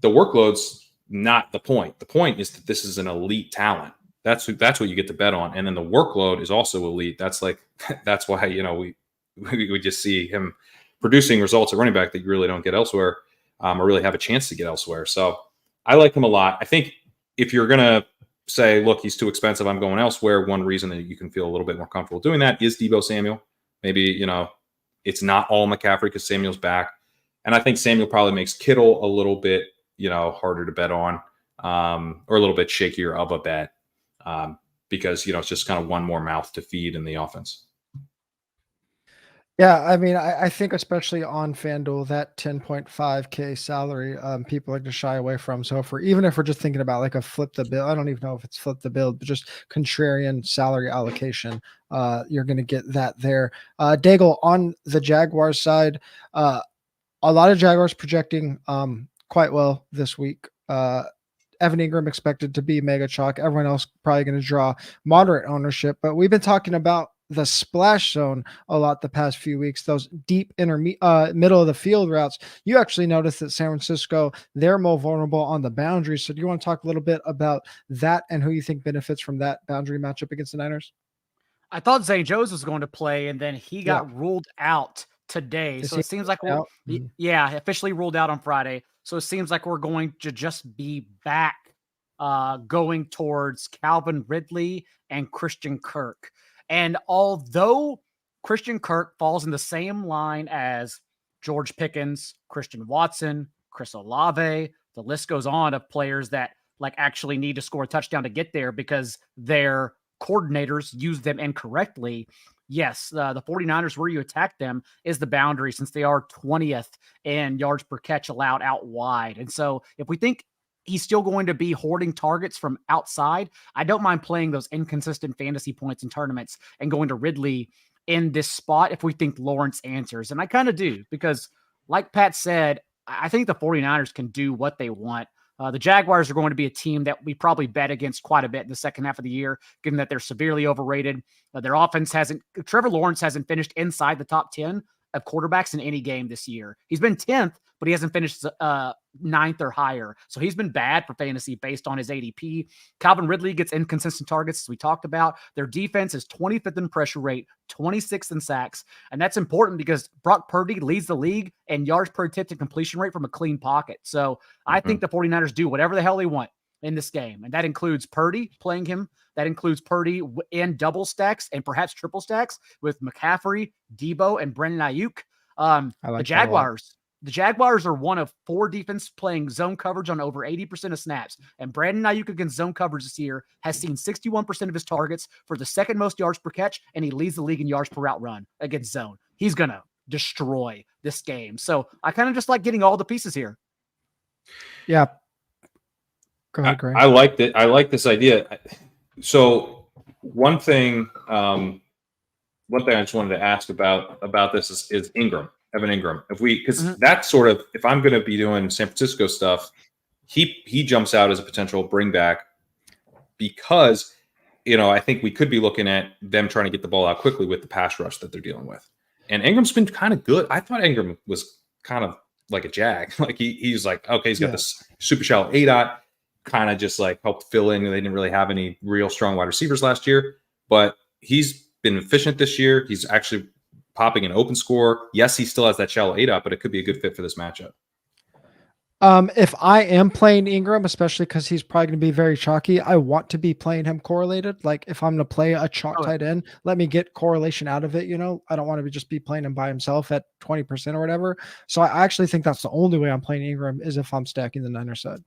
[SPEAKER 2] the workload's not the point. The point is that this is an elite talent. That's what you get to bet on. And then the workload is also elite. That's why, we just see him producing results at running back that you really don't get elsewhere, or really have a chance to get elsewhere. So I like him a lot. I think if you're going to say, look, he's too expensive, I'm going elsewhere, one reason that you can feel a little bit more comfortable doing that is Deebo Samuel. Maybe, it's not all McCaffrey because Samuel's back. And I think Samuel probably makes Kittle a little bit, harder to bet on, or a little bit shakier of a bet, because, it's just kind of one more mouth to feed in the offense.
[SPEAKER 1] Yeah, I mean, I think especially on FanDuel, that 10.5K salary, people like to shy away from. So even if we're just thinking about a flip the bill, I don't even know if it's flip the bill, but just contrarian salary allocation, you're going to get that there. Daigle, on the Jaguars side, a lot of Jaguars projecting quite well this week. Evan Ingram expected to be mega chalk. Everyone else probably going to draw moderate ownership, but we've been talking about the splash zone a lot the past few weeks, those deep middle of the field routes. You actually noticed that San Francisco, they're more vulnerable on the boundary. So do you want to talk a little bit about that and who you think benefits from that boundary matchup against the Niners?
[SPEAKER 3] I thought Zay Jones was going to play, and then he got ruled out today.
[SPEAKER 1] Is
[SPEAKER 3] So
[SPEAKER 1] he
[SPEAKER 3] it seems like
[SPEAKER 1] out? Mhm.
[SPEAKER 3] officially ruled out on Friday. So it seems like we're going to just be back going towards Calvin Ridley and Christian Kirk. And although Christian Kirk falls in the same line as George Pickens, Christian Watson, Chris Olave, the list goes on of players that like actually need to score a touchdown to get there because their coordinators use them incorrectly. Yes, the 49ers, where you attack them, is the boundary since they are 20th in yards per catch allowed out wide. And so if we think he's still going to be hoarding targets from outside, I don't mind playing those inconsistent fantasy points in tournaments and going to Ridley in this spot if we think Lawrence answers. And I kind of do because, like Pat said, I think the 49ers can do what they want. The Jaguars are going to be a team that we probably bet against quite a bit in the second half of the year, given that they're severely overrated. Their offense Trevor Lawrence hasn't finished inside the top 10 of quarterbacks in any game this year. He's been 10th, but he hasn't finished 9th or higher. So he's been bad for fantasy based on his ADP. Calvin Ridley gets inconsistent targets, as we talked about. Their defense is 25th in pressure rate, 26th in sacks. And that's important because Brock Purdy leads the league in yards per attempt and completion rate from a clean pocket. So I think the 49ers do whatever the hell they want in this game. And that includes Purdy playing him. That includes Purdy in double stacks and perhaps triple stacks with McCaffrey, Debo, and Brandon Aiyuk. The Jaguars are one of 4 defense playing zone coverage on over 80% of snaps. And Brandon Aiyuk against zone coverage this year has seen 61% of his targets for the second most yards per catch, and he leads the league in yards per route run against zone. He's going to destroy this game. So I kind of just like getting all the pieces here.
[SPEAKER 1] Yeah. Go ahead, Greg.
[SPEAKER 2] I like that. I like this idea. So one thing I just wanted to ask about this is Ingram, Evan Ingram. Because that's sort of, if I'm going to be doing San Francisco stuff, he jumps out as a potential bring back because, I think we could be looking at them trying to get the ball out quickly with the pass rush that they're dealing with. And Ingram's been kind of good. I thought Ingram was kind of like a jag. Like he's like, okay, he's got this super shallow ADOT, kind of just like helped fill in. They didn't really have any real strong wide receivers last year, but he's been efficient this year. He's actually popping an open score. Yes, he still has that shallow ADOT, but it could be a good fit for this matchup.
[SPEAKER 1] If I am playing Ingram, especially because he's probably going to be very chalky, I want to be playing him correlated. Like if I'm going to play a chalk tight end, let me get correlation out of it. I don't want to just be playing him by himself at 20% or whatever. So I actually think that's the only way I'm playing Ingram is if I'm stacking the Niners side.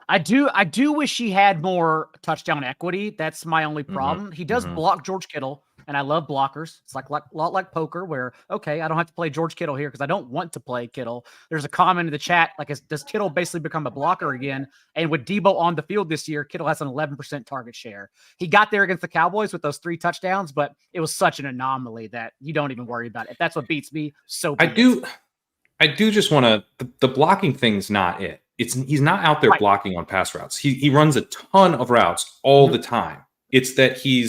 [SPEAKER 3] I do wish he had more touchdown equity. That's my only problem. He does block George Kittle, and I love blockers. It's like a lot like poker where, okay, I don't have to play George Kittle here because I don't want to play Kittle. There's a comment in the chat, like, does Kittle basically become a blocker again? And with Debo on the field this year, Kittle has an 11% target share. He got there against the Cowboys with those 3 touchdowns, but it was such an anomaly that you don't even worry about it. If that's what beats me, so be it.
[SPEAKER 2] I do just want to, the blocking thing's not it. He's not out there blocking on pass routes. He runs a ton of routes all the time. It's that he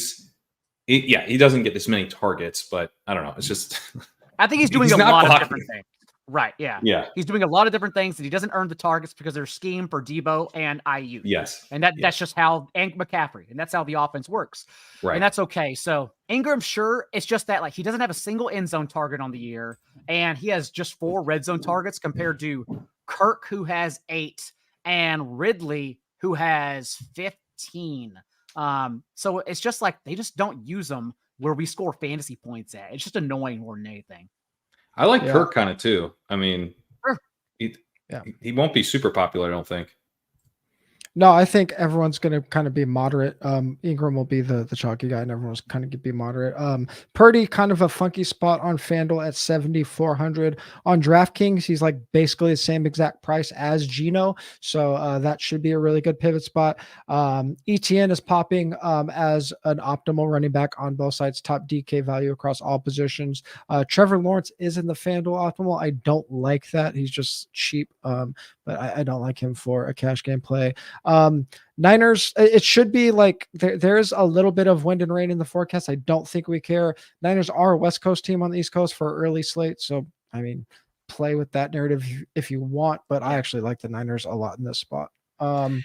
[SPEAKER 2] doesn't get this many targets, but I don't know. It's just
[SPEAKER 3] I think he's doing a lot of different things. Right. Yeah. Yeah. He's doing a lot of different things that he doesn't earn the targets because they're scheme for Debo and Aiyuk.
[SPEAKER 2] Yes.
[SPEAKER 3] And that's just how, and McCaffrey, and that's how the offense works. Right. And that's okay. So Ingram, sure. It's just that he doesn't have a single end zone target on the year, and he has just 4 red zone targets compared to Kirk, who has 8, and Ridley, who has 15. So it's just like they just don't use them where we score fantasy points at. It's just annoying more than anything.
[SPEAKER 2] I like Kirk kind of too. I mean, he won't be super popular, I don't think.
[SPEAKER 1] No, I think everyone's going to kind of be moderate. Ingram will be the chalky guy, and everyone's kind of going to be moderate. Purdy, kind of a funky spot on FanDuel at 7,400. On DraftKings, he's like basically the same exact price as Geno, so that should be a really good pivot spot. Etienne is popping as an optimal running back on both sides, top DK value across all positions. Trevor Lawrence is in the FanDuel optimal. I don't like that. He's just cheap, but I don't like him for a cash game play. Niners, it should be like there's a little bit of wind and rain in the forecast. I don't think we care. Niners are a West Coast team on the East Coast for early slate. So, I mean, play with that narrative if you want, but I actually like the Niners a lot in this spot.
[SPEAKER 2] Can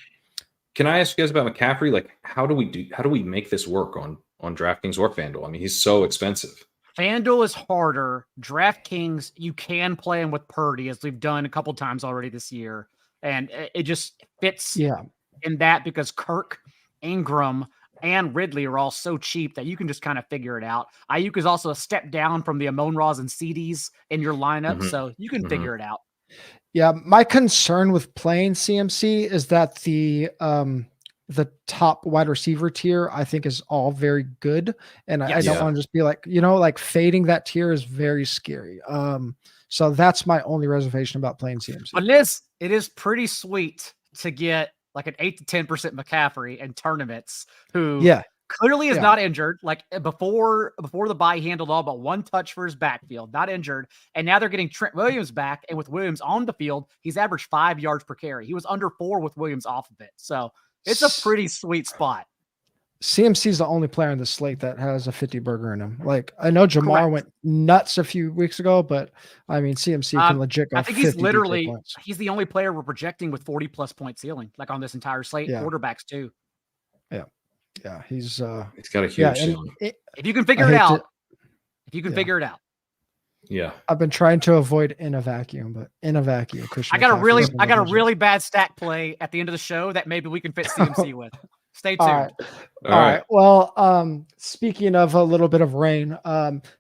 [SPEAKER 2] I ask you guys about McCaffrey? Like, how do we make this work on DraftKings or FanDuel? I mean, he's so expensive.
[SPEAKER 3] FanDuel is harder. DraftKings, you can play him with Purdy, as we've done a couple times already this year. And it just fits in that because Kirk, Ingram, and Ridley are all so cheap that you can just kind of figure it out. Aiyuk is also a step down from the Amon Ra's and CDs in your lineup, so you can figure it out.
[SPEAKER 1] Yeah, my concern with playing CMC is that the top wide receiver tier, I think, is all very good. And I don't want to just be like, like fading that tier is very scary. So that's my only reservation about playing CMC.
[SPEAKER 3] But it is pretty sweet to get like an 8 to 10% McCaffrey in tournaments who clearly is not injured. Like before the bye, he handled all but one touch for his backfield, not injured. And now they're getting Trent Williams back. And with Williams on the field, he's averaged 5 yards per carry. He was under 4 with Williams off of it. So it's a pretty sweet spot.
[SPEAKER 1] CMC is the only player in the slate that has a 50 burger in him. Like I know Jamar went nuts a few weeks ago, but I mean CMC can legit go.
[SPEAKER 3] I think he's the only player we're projecting with 40+ point ceiling, like on this entire slate. Quarterbacks too.
[SPEAKER 1] Yeah, he's
[SPEAKER 2] got a huge ceiling.
[SPEAKER 3] If you can figure it out, figure it out.
[SPEAKER 2] Yeah,
[SPEAKER 1] I've been trying to avoid in a vacuum, but in a vacuum, Christian.
[SPEAKER 3] I got a really bad stack play at the end of the show that maybe we can fit CMC with. Stay tuned.
[SPEAKER 1] All right. Well, speaking of a little bit of rain,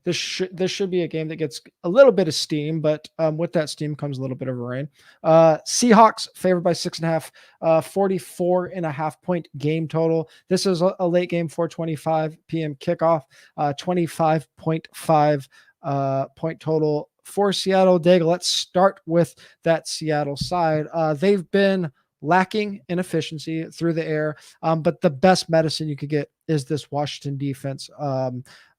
[SPEAKER 1] this should be a game that gets a little bit of steam, but with that steam comes a little bit of rain. Seahawks favored by 6.5, 44.5 point game total. This is a late game, 4:25 p.m. kickoff, 25.5 point total for Seattle. Daigle, let's start with that Seattle side. They've been lacking in efficiency through the air, but the best medicine you could get is this Washington defense.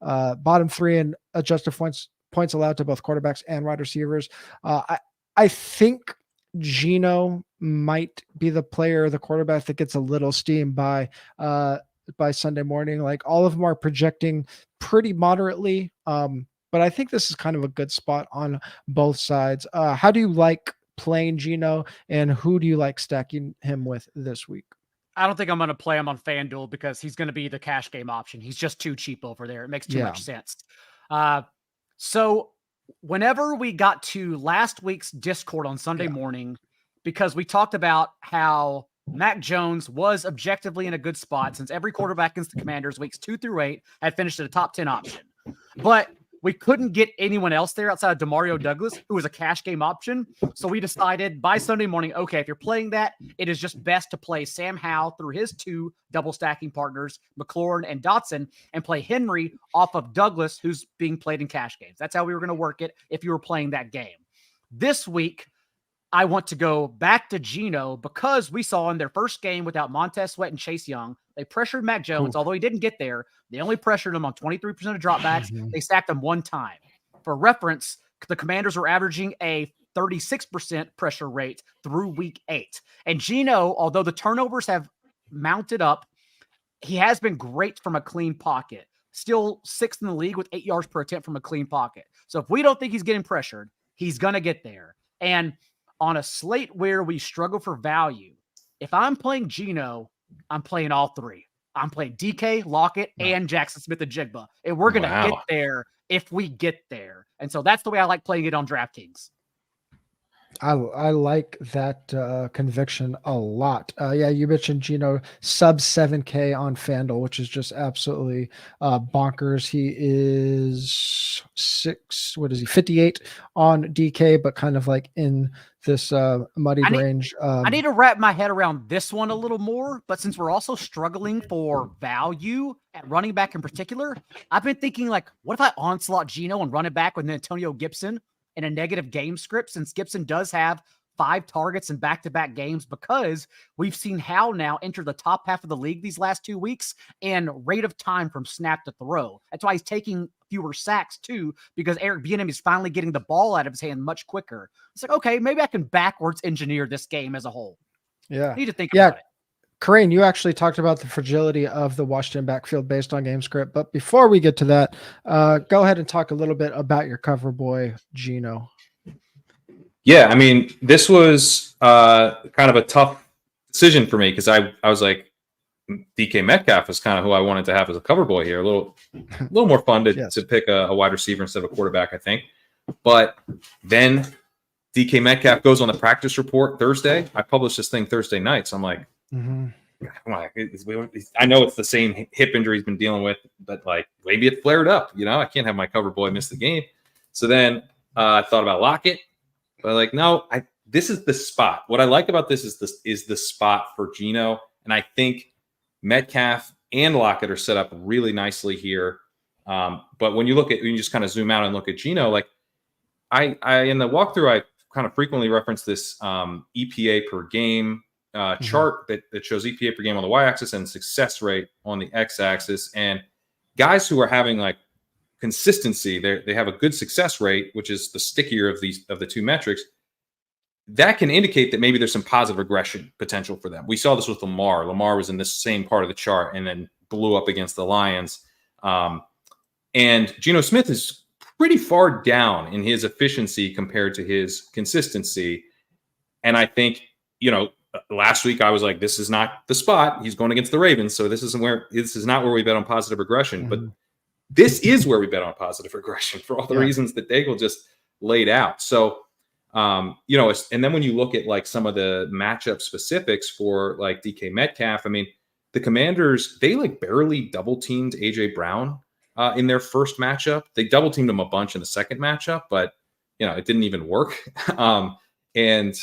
[SPEAKER 1] Bottom 3 in adjusted points allowed to both quarterbacks and wide receivers. I think Geno might be the quarterback that gets a little steam by Sunday morning. Like all of them are projecting pretty moderately, but I think this is kind of a good spot on both sides. How do you like playing Geno, and who do you like stacking him with this week?
[SPEAKER 3] I don't think I'm going to play him on FanDuel because he's going to be the cash game option. He's just too cheap over there. It makes too much sense. So whenever we got to last week's Discord on Sunday morning, because we talked about how Mac Jones was objectively in a good spot since every quarterback against the Commanders weeks 2 through 8 had finished at a top 10 option. But we couldn't get anyone else there outside of Demario Douglas, who was a cash game option. So we decided by Sunday morning, okay, if you're playing that, it is just best to play Sam Howell through his 2 double stacking partners, McLaurin and Dotson, and play Henry off of Douglas, who's being played in cash games. That's how we were going to work it if you were playing that game. This week, I want to go back to Geno because we saw in their first game without Montez Sweat and Chase Young, they pressured Mac Jones, although he didn't get there. They only pressured him on 23% of dropbacks. They sacked him 1 time. For reference, the Commanders were averaging a 36% pressure rate through week 8. And Geno, although the turnovers have mounted up, he has been great from a clean pocket. Still 6th in the league with 8 yards per attempt from a clean pocket. So if we don't think he's getting pressured, he's going to get there. And on a slate where we struggle for value, if I'm playing Geno, I'm playing all 3. I'm playing DK, Lockett, and Jackson Smith-Njigba. And we're going to get there if we get there. And so that's the way I like playing it on DraftKings.
[SPEAKER 1] I like that conviction a lot. You mentioned Geno sub 7K on FanDuel, which is just absolutely bonkers. He is 58 on DK, but kind of like in this muddy range.
[SPEAKER 3] I need to wrap my head around this one a little more, but since we're also struggling for value at running back in particular, I've been thinking like, what if I onslaught Geno and run it back with Antonio Gibson in a negative game script, since Gibson does have 5 targets in back-to-back games, because we've seen Howell now enter the top half of the league these last 2 weeks and rate of time from snap to throw. That's why he's taking fewer sacks too, because Eric Bieniemy is finally getting the ball out of his hand much quicker. It's like, okay, maybe I can backwards engineer this game as a whole.
[SPEAKER 1] Yeah.
[SPEAKER 3] I need to think about it.
[SPEAKER 1] Corinne, you actually talked about the fragility of the Washington backfield based on game script. But before we get to that, go ahead and talk a little bit about your cover boy, Geno.
[SPEAKER 2] Yeah, I mean, this was kind of a tough decision for me because I was like, DK Metcalf is kind of who I wanted to have as a cover boy here. A little more fun to,
[SPEAKER 1] Yes.
[SPEAKER 2] to pick a wide receiver instead of a quarterback, I think. But then DK Metcalf goes on the practice report Thursday. I published this thing Thursday night, so I'm like, I know it's the same hip injury he's been dealing with, but like maybe it flared up. I can't have my cover boy miss the game. So then I thought about Lockett, but like, no, this is the spot. What I like about this is the spot for Geno, and I think Metcalf and Lockett are set up really nicely here. But when you just kind of zoom out and look at Geno, like I in the walkthrough, I kind of frequently reference this EPA per game chart that shows EPA per game on the y-axis and success rate on the x-axis. And guys who are having like consistency, they have a good success rate, which is the stickier of the two metrics. That can indicate that maybe there's some positive regression potential for them. We saw this with Lamar. Lamar was in this same part of the chart and then blew up against the Lions. And Geno Smith is pretty far down in his efficiency compared to his consistency. And I think, last week I was like, this is not the spot. He's going against the Ravens. So this is not where we bet on positive regression. But this is where we bet on positive regression for all the reasons that Daigle just laid out. So, and then when you look at like some of the matchup specifics for like DK Metcalf, I mean, the Commanders, they like barely double teamed AJ Brown in their first matchup. They double teamed him a bunch in the second matchup, but it didn't even work. And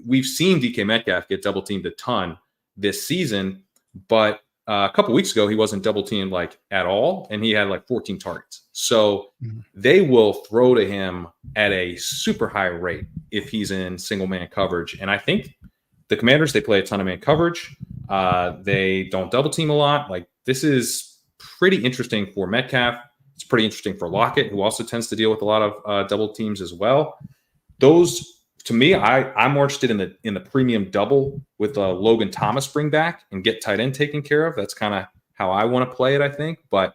[SPEAKER 2] we've seen DK Metcalf get double teamed a ton this season, but a couple weeks ago, he wasn't double teamed like at all. And he had like 14 targets. So they will throw to him at a super high rate if he's in single man coverage. And I think the Commanders, they play a ton of man coverage. They don't double team a lot. Like this is pretty interesting for Metcalf. It's pretty interesting for Lockett, who also tends to deal with a lot of double teams as well. Those, to me, I'm more interested in the premium double with Logan Thomas bring back and get tight end taken care of. That's kind of how I want to play it, I think. But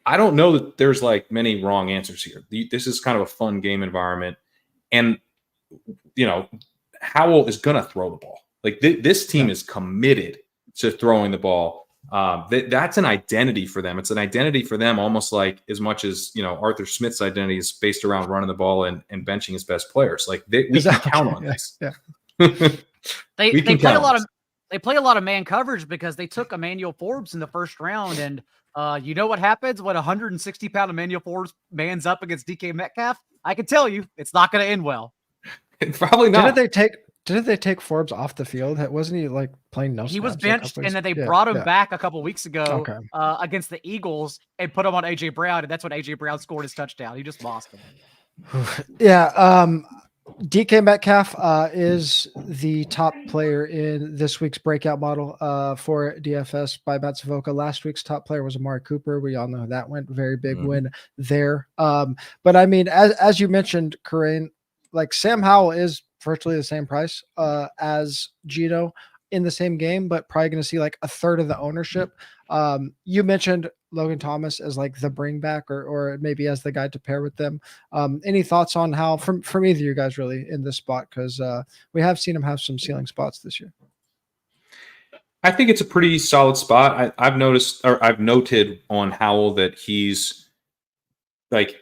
[SPEAKER 2] I don't know that there's like many wrong answers here. This is kind of a fun game environment. And, Howell is going to throw the ball. Like this team is committed to throwing the ball. That's an identity for them. It's an identity for them almost like as much as, Arthur Smith's identity is based around running the ball and benching his best players. Like we can count on this.
[SPEAKER 1] Yeah.
[SPEAKER 3] They play a lot of man coverage because they took Emmanuel Forbes in the first round. And you know what happens when 160-pound Emmanuel Forbes mans up against DK Metcalf? I can tell you it's not going to end well.
[SPEAKER 2] Probably not.
[SPEAKER 1] Didn't they take Forbes off the field? Wasn't he like playing no snaps?
[SPEAKER 3] He was benched, and then they brought him back a couple weeks ago against the Eagles and put him on AJ Brown, and that's when AJ Brown scored his touchdown. He just lost him.
[SPEAKER 1] DK Metcalf is the top player in this week's breakout model for DFS by Matt Savoca. Last week's top player was Amari Cooper. We all know that went very big win there. But I mean, as you mentioned, Corinne, like Sam Howell is virtually the same price as Geno in the same game, but probably going to see like a third of the ownership. You mentioned Logan Thomas as like the bring back or maybe as the guy to pair with them. Any thoughts on how from either of you guys really in this spot? Because we have seen him have some ceiling spots this year.
[SPEAKER 2] I think it's a pretty solid spot. I've noted on Howell that he's like,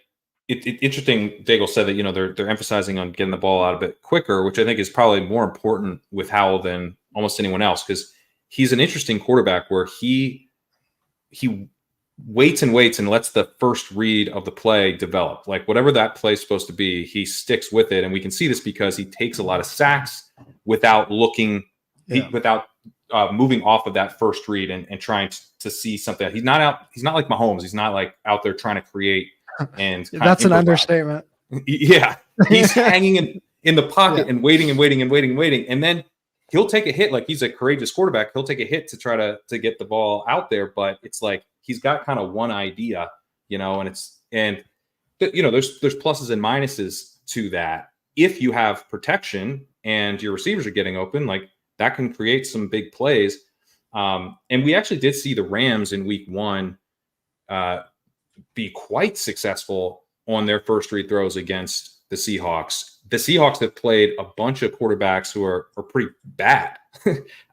[SPEAKER 2] interesting. Daigle said that, they're emphasizing on getting the ball out a bit quicker, which I think is probably more important with Howell than almost anyone else, because he's an interesting quarterback where he waits and lets the first read of the play develop. Like whatever that play is supposed to be, he sticks with it. And we can see this because he takes a lot of sacks without moving off of that first read and trying to see something. He's not like Mahomes. He's not like out there trying to create and
[SPEAKER 1] that's an understatement.
[SPEAKER 2] Yeah. He's hanging in the pocket and waiting. And then he'll take a hit. Like he's a courageous quarterback. He'll take a hit to try to get the ball out there. But it's like, he's got kind of one idea, and there's pluses and minuses to that. If you have protection and your receivers are getting open, like that can create some big plays. And we actually did see the Rams in week 1 be quite successful on their first read throws against the Seahawks. The Seahawks have played a bunch of quarterbacks who are pretty bad.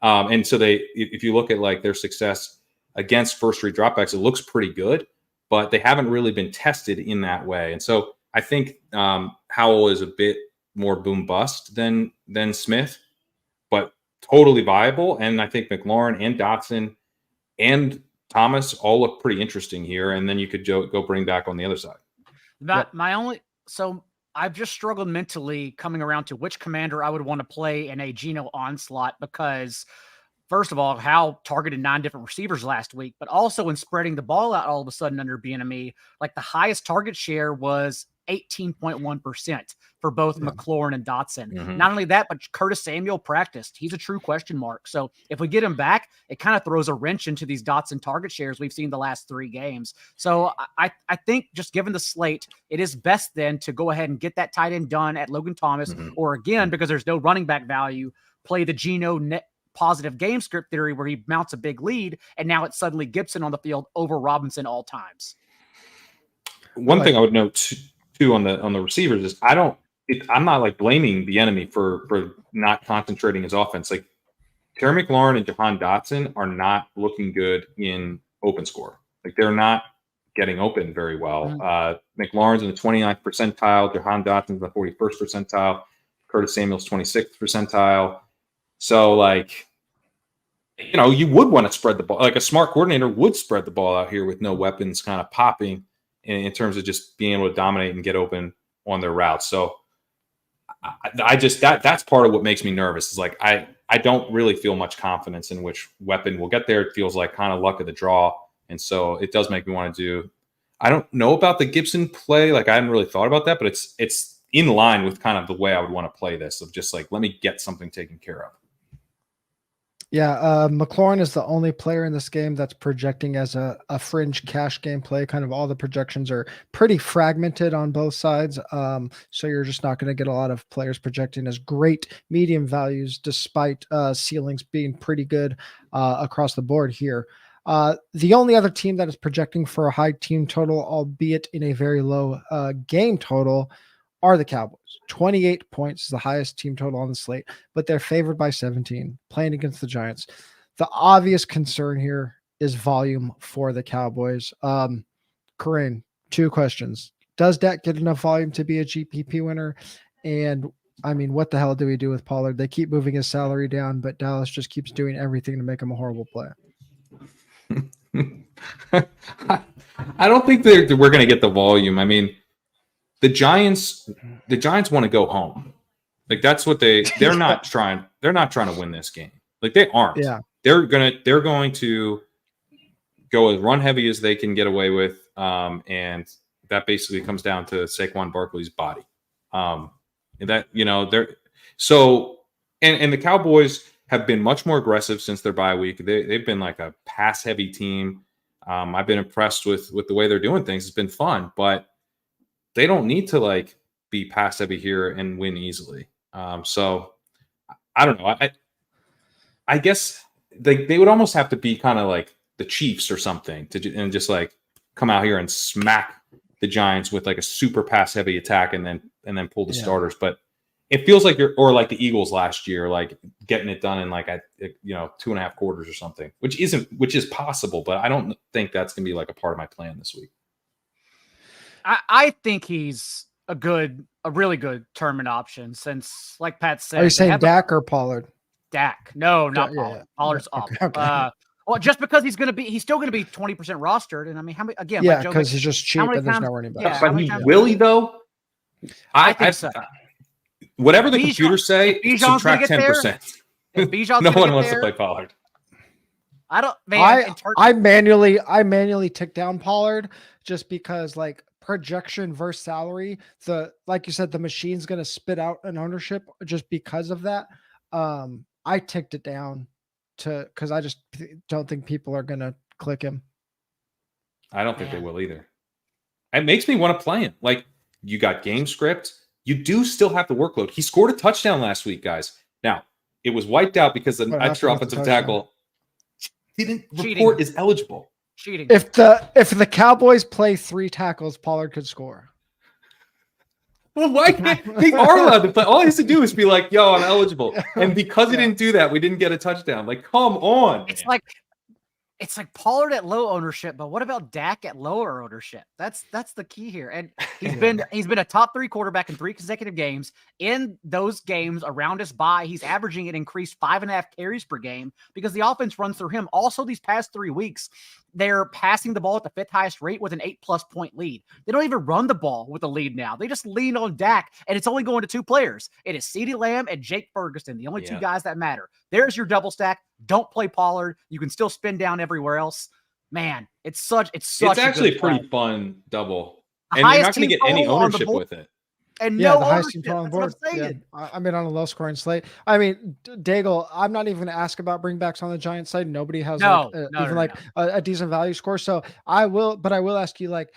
[SPEAKER 2] And so if you look at like their success against first-read dropbacks, it looks pretty good, but they haven't really been tested in that way. And so I think Howell is a bit more boom bust than Smith, but totally viable. And I think McLaurin and Dotson and Thomas all look pretty interesting here. And then you could go bring back on the other side.
[SPEAKER 3] So I've just struggled mentally coming around to which commander I would want to play in a Geno onslaught, because first of all, Hal targeted 9 different receivers last week, but also in spreading the ball out all of a sudden under Bieniemy, like the highest target share was 18.1% for both McLaurin and Dotson.
[SPEAKER 2] Mm-hmm.
[SPEAKER 3] Not only that, but Curtis Samuel practiced. He's a true question mark. So if we get him back, it kind of throws a wrench into these Dotson target shares we've seen the last 3 games. So I think just given the slate, it is best then to go ahead and get that tight end done at Logan Thomas, or again, because there's no running back value, play the Geno net positive game script theory where he mounts a big lead, and now it's suddenly Gibson on the field over Robinson all times.
[SPEAKER 2] One thing I would note too on the receivers is I'm not like blaming the enemy for not concentrating his offense. Like Terry McLaurin and Jahan Dotson are not looking good in open score. Like they're not getting open very well. McLaurin's in the 29th percentile, Jahan Dotson's in the 41st percentile, Curtis Samuel's 26th percentile. So like, you would want to spread the ball. Like a smart coordinator would spread the ball out here with no weapons kind of popping in terms of just being able to dominate and get open on their routes. So I just that's part of what makes me nervous is like I don't really feel much confidence in which weapon will get there. It feels like kind of luck of the draw. And so it does make me want to do. I don't know about the Gibson play. Like I hadn't really thought about that, but it's in line with kind of the way I would want to play this of just like, let me get something taken care of.
[SPEAKER 1] Yeah, McLaurin is the only player in this game that's projecting as a fringe cash game play. Kind of all the projections are pretty fragmented on both sides. So you're just not going to get a lot of players projecting as great medium values, despite ceilings being pretty good across the board here. The only other team that is projecting for a high team total, albeit in a very low game total, are the Cowboys. 28 points is the highest team total on the slate, but they're favored by 17 playing against the Giants. The obvious concern here is volume for the Cowboys. Corinne, 2 questions. Does Dak get enough volume to be a GPP winner? And I mean, what the hell do we do with Pollard? They keep moving his salary down, but Dallas just keeps doing everything to make him a horrible player.
[SPEAKER 2] I don't think we're going to get the volume. I mean, the Giants want to go home. Like that's what they're not trying. They're not trying to win this game. Like they aren't.
[SPEAKER 1] Yeah.
[SPEAKER 2] They're going to go as run heavy as they can get away with. And that basically comes down to Saquon Barkley's body. And that, they're so, and the Cowboys have been much more aggressive since their bye week. They've been like a pass heavy team. I've been impressed with the way they're doing things. It's been fun, but they don't need to like be pass heavy here and win easily. So I don't know. I guess they would almost have to be kind of like the Chiefs or something and just like come out here and smack the Giants with like a super pass heavy attack and then pull the starters. But it feels like or like the Eagles last year, like getting it done in like 2.5 quarters or something, which is possible, but I don't think that's gonna be like a part of my plan this week.
[SPEAKER 3] I think he's a really good tournament option since, like Pat said.
[SPEAKER 1] Are you saying Dak or Pollard?
[SPEAKER 3] Dak. No, not Pollard. Yeah. Pollard's up. Okay. Well, just because he's still going to be 20% rostered. And I mean, how many, again,
[SPEAKER 1] yeah, because he's just cheap and there's no running back.
[SPEAKER 2] Yeah, but will he though?
[SPEAKER 3] I think so.
[SPEAKER 2] Whatever the computers say, subtract 10%. No one wants to play Pollard.
[SPEAKER 1] I manually tick down Pollard just because like projection versus salary, like you said, the machine's going to spit out an ownership just because of that. I ticked it down because I just don't think people are going to click him.
[SPEAKER 2] I don't think they will either. It makes me want to play him. Like you got game script. You do still have the workload. He scored a touchdown last week, guys. Now it was wiped out because the extra offensive tackle didn't report is eligible.
[SPEAKER 3] Cheating.
[SPEAKER 1] If the Cowboys play 3 tackles, Pollard could score.
[SPEAKER 2] Well, why can't they are allowed to play? All he has to do is be like, "Yo, I'm eligible," and because he didn't do that, we didn't get a touchdown. Like, come on,
[SPEAKER 3] It's
[SPEAKER 2] man.
[SPEAKER 3] like it's like Pollard at low ownership, but what about Dak at lower ownership? That's the key here. And he's been a top 3 quarterback in 3 consecutive games. In those games around his bye, he's averaging an increased 5.5 carries per game because the offense runs through him. Also, these past 3 weeks, they're passing the ball at the 5th highest rate with an 8+ point lead. They don't even run the ball with a lead now. They just lean on Dak, and it's only going to 2 players. It is CeeDee Lamb and Jake Ferguson, the only 2 guys that matter. There's your double stack. Don't play Pollard. You can still spin down everywhere else. Man, it's
[SPEAKER 2] actually a pretty fun double, and you're not going to get any ownership with it.
[SPEAKER 3] And
[SPEAKER 1] yeah,
[SPEAKER 3] no
[SPEAKER 1] the highest team
[SPEAKER 3] ownership.
[SPEAKER 1] on the board.
[SPEAKER 3] That's what I'm
[SPEAKER 1] Yeah.
[SPEAKER 3] saying.
[SPEAKER 1] I mean, on a low scoring slate. I mean, Daigle, I'm not even going to ask about bringbacks on the Giants side. Nobody has a decent value score. So I will ask you, like,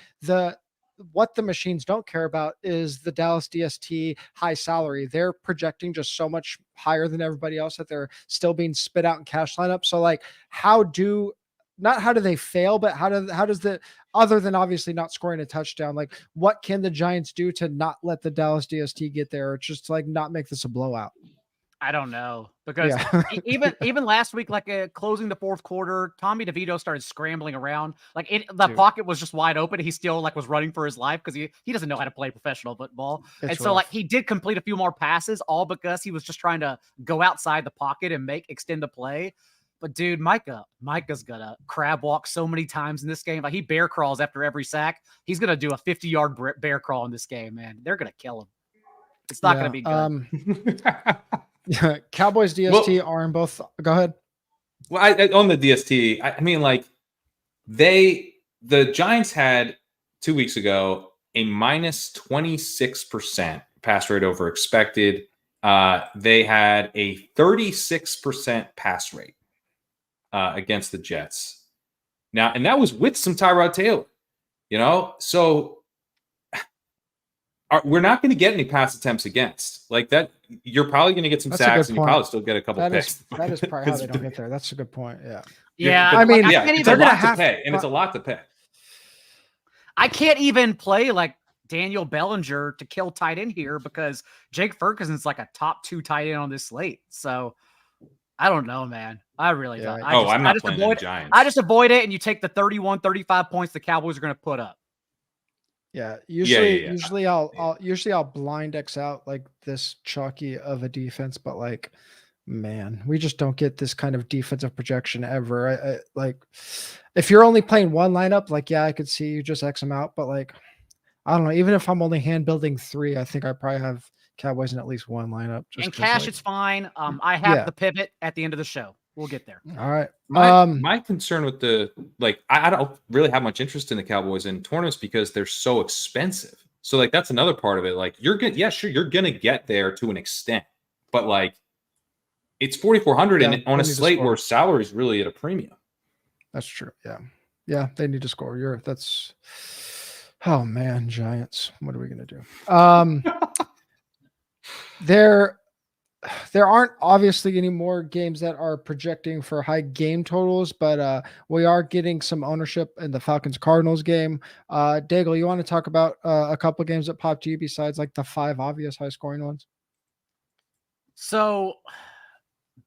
[SPEAKER 1] what the machines don't care about is the Dallas DST high salary. They're projecting just so much higher than everybody else that they're still being spit out in cash lineup. So, like, how do they fail, but how does the, other than obviously not scoring a touchdown, like, what can the Giants do to not let the Dallas DST get there, or just like not make this a blowout?
[SPEAKER 3] I don't know, because even last week, like closing the 4th quarter, Tommy DeVito started scrambling around. Like the pocket was just wide open. He still like was running for his life because he doesn't know how to play professional football. So like he did complete a few more passes, all because he was just trying to go outside the pocket and extend the play. But dude, Micah's gonna crab walk so many times in this game. Like he bear crawls after every sack. He's gonna do a 50-yard bear crawl in this game, man. They're gonna kill him. It's not gonna be good.
[SPEAKER 1] Cowboys DST are in both. Go ahead.
[SPEAKER 2] Well, on the DST, I mean, like, the Giants had 2 weeks ago a minus 26% pass rate over expected. They had a 36% pass rate against the Jets. Now, and that was with some Tyrod Taylor, so we're not going to get any pass attempts against like that. You're probably going to get some sacks, and you probably still get a couple picks.
[SPEAKER 1] That is probably how they don't get there. That's a good point.
[SPEAKER 3] Yeah.
[SPEAKER 1] I mean,
[SPEAKER 2] it's a lot to pay, and it's a lot to pay.
[SPEAKER 3] I can't even play like Daniel Bellinger to kill tight end here because Jake Ferguson's like a top 2 tight end on this slate. So I don't know, man. I really don't.
[SPEAKER 2] I'm not playing the Giants.
[SPEAKER 3] I just avoid it, and you take the 31, 35 points the Cowboys are going to put up.
[SPEAKER 1] Yeah, usually I'll blind X out like this chalky of a defense, but like, man, we just don't get this kind of defensive projection ever. I like, if you're only playing one lineup, like, I could see you just X them out, but like, I don't know. Even if I'm only hand building 3, I think I probably have Cowboys in at least one lineup.
[SPEAKER 3] In cash, it's fine. I have the pivot at the end of the show. We'll get there.
[SPEAKER 1] All right.
[SPEAKER 2] My concern with I don't really have much interest in the Cowboys in tournaments because they're so expensive. So like that's another part of it. Like you're gonna get there to an extent, but like it's 4,400 and on a slate where salary is really at a premium.
[SPEAKER 1] That's true. Yeah, they need to score. Oh man, Giants. What are we gonna do? There aren't obviously any more games that are projecting for high game totals, but we are getting some ownership in the Falcons Cardinals game. Daigle, you want to talk about a couple of games that popped to you besides like the 5 obvious high scoring ones?
[SPEAKER 3] So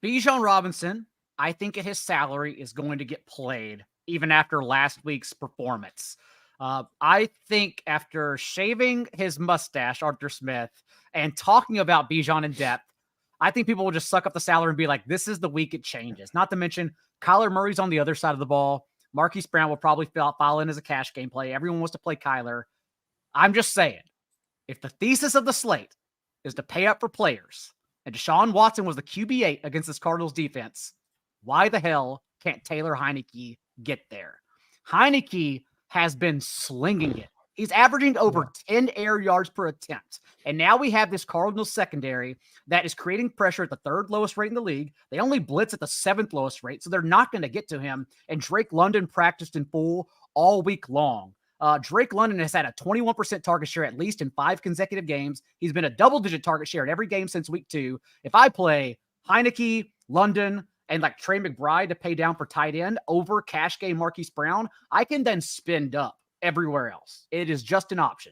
[SPEAKER 3] Bijan Robinson, I think his salary is going to get played even after last week's performance. I think after shaving his mustache, Arthur Smith, and talking about Bijan in depth, I think people will just suck up the salary and be like, this is the week it changes. Not to mention, Kyler Murray's on the other side of the ball. Marquise Brown will probably file in as a cash game play. Everyone wants to play Kyler. I'm just saying, if the thesis of the slate is to pay up for players, and Deshaun Watson was the QB8 against this Cardinals defense, why the hell can't Taylor Heineke get there? Heineke has been slinging it. He's averaging over 10 air yards per attempt. And now we have this Cardinals secondary that is creating pressure at the 3rd lowest rate in the league. They only blitz at the 7th lowest rate, so they're not going to get to him. And Drake London practiced in full all week long. Drake London has had a 21% target share at least in 5 consecutive games. He's been a double-digit target share in every game since week 2. If I play Heineke, London, and like Trey McBride to pay down for tight end over cash game Marquise Brown, I can then spend up everywhere else. It is just an option.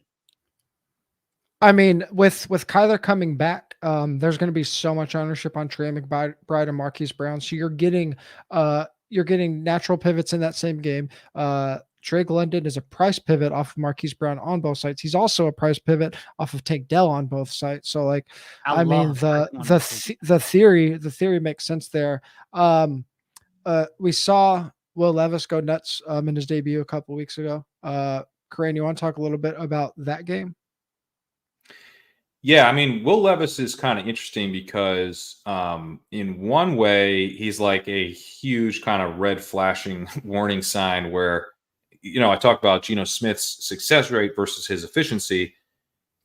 [SPEAKER 1] I mean, with Kyler coming back, there's going to be so much ownership on Trey McBride and Marquise Brown. So you're getting natural pivots in that same game. Drake London is a price pivot off of Marquise Brown on both sides. He's also a price pivot off of Tank Dell on both sides. So like, I mean, the theory makes sense there. We saw Will Levis go nuts in his debut a couple weeks ago. Corinne, you want to talk a little bit about that game?
[SPEAKER 2] Yeah, I mean, Will Levis is kind of interesting because in one way, he's like a huge kind of red flashing warning sign where, I talk about Geno Smith's success rate versus his efficiency.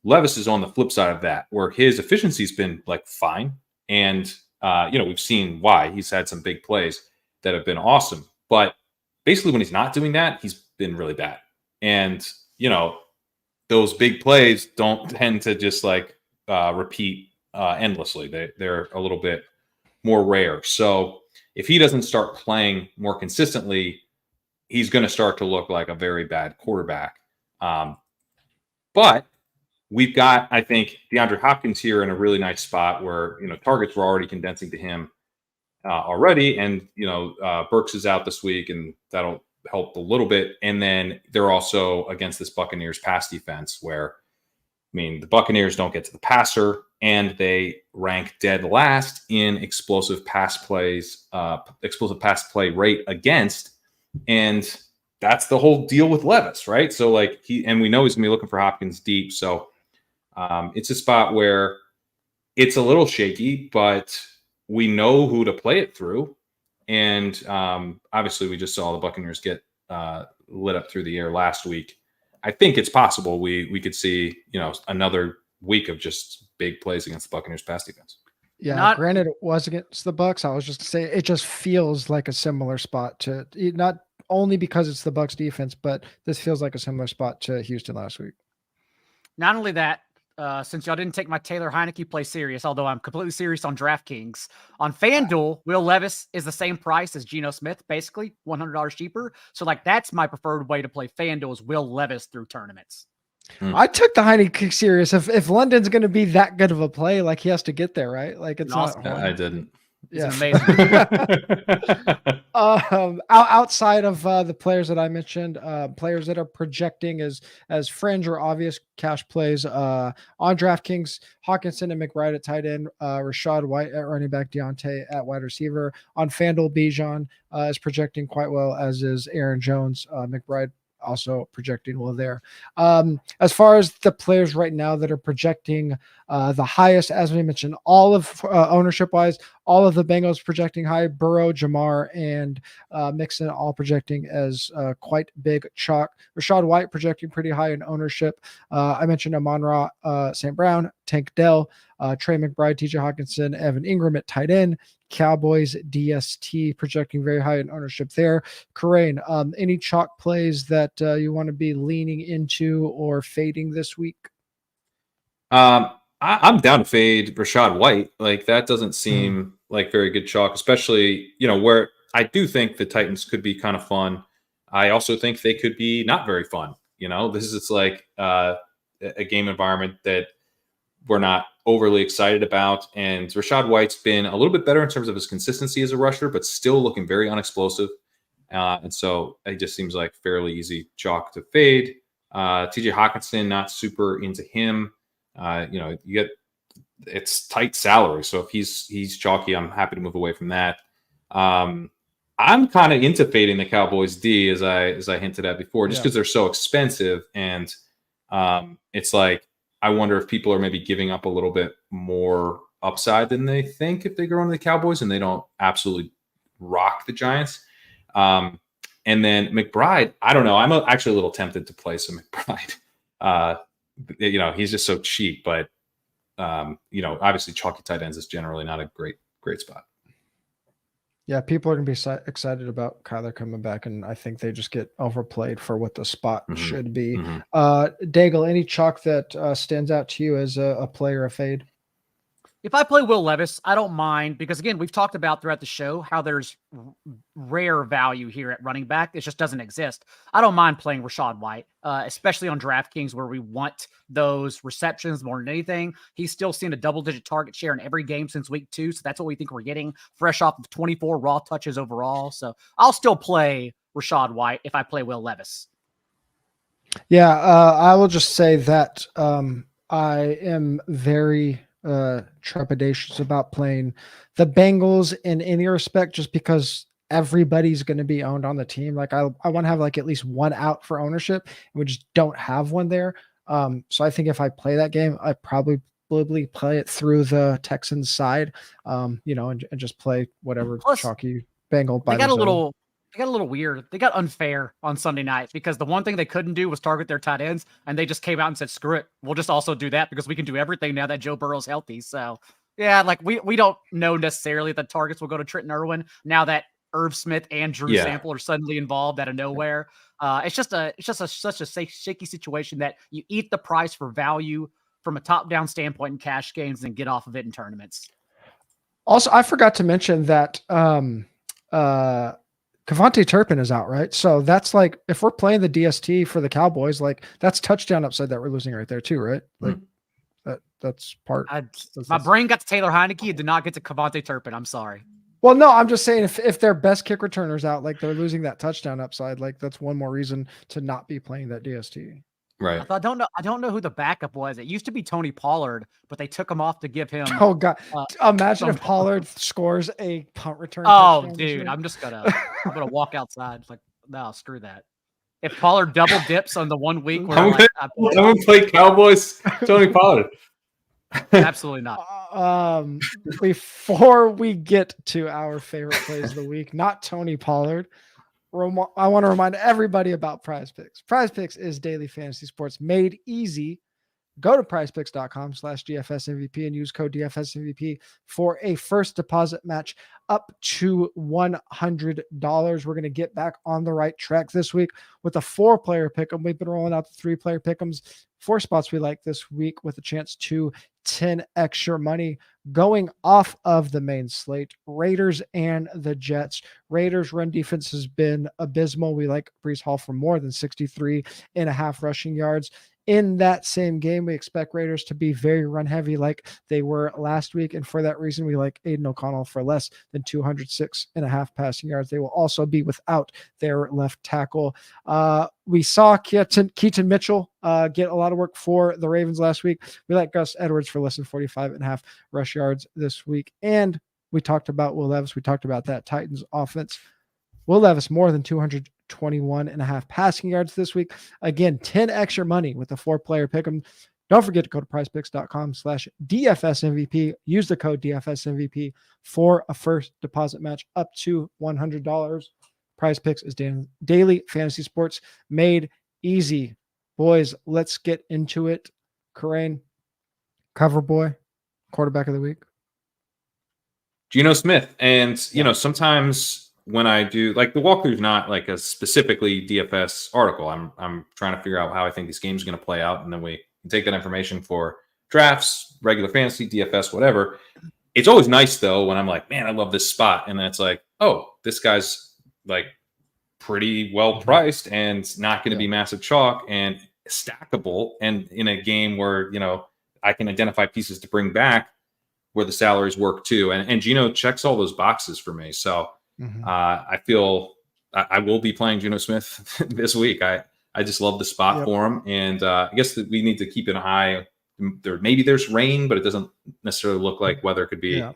[SPEAKER 2] Levis is on the flip side of that, where his efficiency's been like fine. And, we've seen why. He's had some big plays that have been awesome. But basically when he's not doing that, he's been really bad. And, those big plays don't tend to just like repeat endlessly. They're a little bit more rare. So if he doesn't start playing more consistently, he's going to start to look like a very bad quarterback. But we've got, I think, DeAndre Hopkins here in a really nice spot where, targets were already condensing to him already. And, Burks is out this week and that'll help a little bit. And then they're also against this Buccaneers pass defense where, the Buccaneers don't get to the passer and they rank dead last in explosive pass play rate against. And that's the whole deal with Levis, right? So like we know he's gonna be looking for Hopkins deep. So it's a spot where it's a little shaky, but we know who to play it through. And obviously we just saw the Buccaneers get lit up through the air last week. I think it's possible we could see, another week of just big plays against the Buccaneers pass defense.
[SPEAKER 1] Yeah, granted it was against the Bucs. I was just saying it just feels like a similar spot to, not only because it's the Bucs defense, but this feels like a similar spot to Houston last week.
[SPEAKER 3] Not only that, since y'all didn't take my Taylor Heineke play serious, although I'm completely serious on DraftKings, on FanDuel, Will Levis is the same price as Geno Smith, basically $100 cheaper. So like that's my preferred way to play FanDuel is Will Levis through tournaments.
[SPEAKER 1] I took the Heineke serious. If London's going to be that good of a play, like he has to get there, right? Like it's
[SPEAKER 3] awesome.
[SPEAKER 1] not.
[SPEAKER 2] I didn't.
[SPEAKER 3] It's amazing.
[SPEAKER 1] Outside of the players that I mentioned, players that are projecting as fringe or obvious cash plays on DraftKings, Hawkinson and McBride at tight end, Rachaad White at running back, Deontay at wide receiver. On FanDuel, Bijan is projecting quite well, as is Aaron Jones. McBride also projecting well there. As far as the players right now that are projecting the highest, as we mentioned, all of ownership wise, all of the Bengals projecting high. Burrow, Jamar, and Mixon all projecting as quite big chalk. Rachaad White projecting pretty high in ownership. I mentioned Amon Ra St. Brown, Tank Dell, Trey McBride, TJ Hawkinson, Evan Ingram at tight end. Cowboys DST projecting very high in ownership there. Corain, any chalk plays that you want to be leaning into or fading this week?
[SPEAKER 2] I'm down to fade Rachaad White. Like that doesn't seem like very good chalk, especially, where I do think the Titans could be kind of fun. I also think they could be not very fun. This is like a game environment that we're not overly excited about. And Rachaad White's been a little bit better in terms of his consistency as a rusher, but still looking very unexplosive. And so it just seems like fairly easy chalk to fade. TJ Hawkinson, not super into him. You get it's tight salary. So if he's chalky, I'm happy to move away from that. I'm kind of into fading the Cowboys D as I hinted at before, just because they're so expensive. And it's like, I wonder if people are maybe giving up a little bit more upside than they think if they go into the Cowboys and they don't absolutely rock the Giants. And then McBride, I don't know. I'm actually a little tempted to play some McBride. He's just so cheap, but obviously chalky tight ends is generally not a great spot.
[SPEAKER 1] Yeah, people are going to be excited about Kyler coming back, and I think they just get overplayed for what the spot should be. Daigle, any chalk that stands out to you as a player, a fade?
[SPEAKER 3] If I play Will Levis, I don't mind because, again, we've talked about throughout the show how there's rare value here at running back. It just doesn't exist. I don't mind playing Rachaad White, especially on DraftKings where we want those receptions more than anything. He's still seen a double-digit target share in every game since week 2, so that's what we think we're getting, fresh off of 24 raw touches overall. So I'll still play Rachaad White if I play Will Levis.
[SPEAKER 1] Yeah, I will just say that I am very trepidatious about playing the Bengals in any respect, just because everybody's going to be owned on the team. Like I want to have like at least one out for ownership, and we just don't have one there. So I think if I play that game, I probably play it through the Texans side, and just play whatever chalky Bengal by themselves.
[SPEAKER 3] They got a little weird. They got unfair on Sunday night because the one thing they couldn't do was target their tight ends, and they just came out and said, screw it. We'll just also do that because we can do everything now that Joe Burrow's healthy. So, yeah, like we don't know necessarily that targets will go to Trenton Irwin now that Irv Smith and Drew Sample are suddenly involved out of nowhere. It's just such a shaky situation that you eat the price for value from a top-down standpoint in cash games and get off of it in tournaments.
[SPEAKER 1] Also, I forgot to mention that Kevontae Turpin is out, right? So that's like, if we're playing the DST for the Cowboys, like that's touchdown upside that we're losing right there too, right? Like that's part.
[SPEAKER 3] My brain got to Taylor Heineke and did not get to Kevontae Turpin. I'm sorry.
[SPEAKER 1] Well, no, I'm just saying if their best kick returners out, like they're losing that touchdown upside, like that's one more reason to not be playing that DST.
[SPEAKER 2] Right.
[SPEAKER 3] I don't know who the backup was. It used to be Tony Pollard, but they took him off to give him.
[SPEAKER 1] Oh God! Imagine if Pollard scores a punt return.
[SPEAKER 3] Oh, dude, I'm gonna walk outside. Like, no, screw that. If Pollard double dips on the 1 week, where
[SPEAKER 2] I'm gonna play Cowboys. Tony Pollard.
[SPEAKER 3] Absolutely not.
[SPEAKER 1] Before we get to our favorite plays of the week, not Tony Pollard, I want to remind everybody about Prize Picks. Prize Picks is daily fantasy sports made easy. Go to prizepicks.com/DFSMVP and use code DFSMVP for a first deposit match up to $100. We're going to get back on the right track this week with a 4-player pick'em. We've been rolling out the 3-player pick'ems. 4 spots we like this week with a chance to 10 extra money going off of the main slate. Raiders and the Jets. Raiders run defense has been abysmal. We like Breece Hall for more than 63.5 rushing yards. In that same game, we expect Raiders to be very run heavy like they were last week. And for that reason, we like Aiden O'Connell for less than 206.5 passing yards. They will also be without their left tackle. We saw Keaton Mitchell get a lot of work for the Ravens last week. We like Gus Edwards for less than 45.5 rush yards this week. And we talked about Will Levis. We talked about that Titans offense. Will Levis more than 221.5 passing yards this week. Again, 10 extra money with the 4-player pick'em. Don't forget to go to prizepicks.com/DFSMVP. Use the code DFSMVP for a first deposit match up to $100. Prize Picks is daily fantasy sports made easy. Boys, let's get into it. Karain, cover boy, quarterback of the week.
[SPEAKER 2] Geno Smith. And, sometimes when I do, like, the walkthrough is not like a specifically DFS article. I'm trying to figure out how I think this game's going to play out, and then we take that information for drafts, regular fantasy, DFS, whatever. It's always nice though when I'm like, man, I love this spot, and then it's like, oh, this guy's like pretty well priced and not going to be massive chalk and stackable, and in a game where I can identify pieces to bring back where the salaries work too, and Geno checks all those boxes for me. So. I feel I will be playing Geno Smith this week. I just love the spot for him. And I guess that we need to keep an eye. Maybe there's rain, but it doesn't necessarily look like weather could be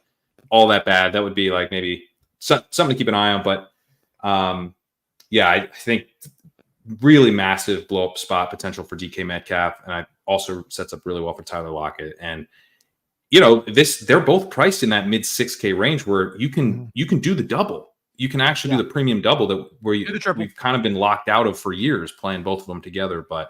[SPEAKER 2] all that bad. That would be like maybe something to keep an eye on. But I think really massive blow up spot potential for DK Metcalf. And I also sets up really well for Tyler Lockett. And they're both priced in that mid 6K range where you can do the double. You can actually do the premium double we've kind of been locked out of for years playing both of them together. But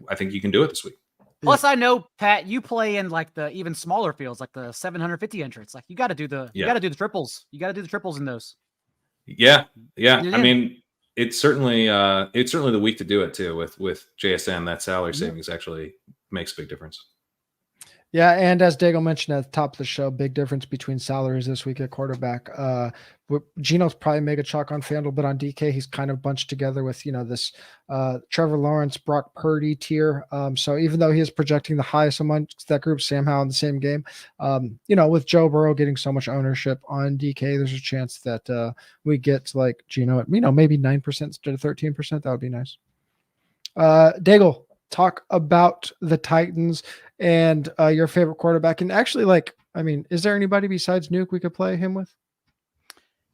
[SPEAKER 2] I think you can do it this week.
[SPEAKER 3] Plus, I know, Pat, you play in like the even smaller fields, like the 750 entrants. Like you got to do the triples. You got to do the triples in those.
[SPEAKER 2] Yeah. I mean, it's certainly the week to do it too with JSN. That salary savings actually makes a big difference.
[SPEAKER 1] Yeah, and as Daigle mentioned at the top of the show, big difference between salaries this week at quarterback. Geno's probably mega chalk on FanDuel, but on DK, he's kind of bunched together with, this Trevor Lawrence, Brock Purdy tier. So even though he is projecting the highest amongst that group, Sam Howell in the same game, with Joe Burrow getting so much ownership on DK, there's a chance that we get to like Geno at, maybe 9% instead of 13%. That would be nice. Daigle, talk about the Titans and your favorite quarterback. And actually, is there anybody besides Nuke we could play him with?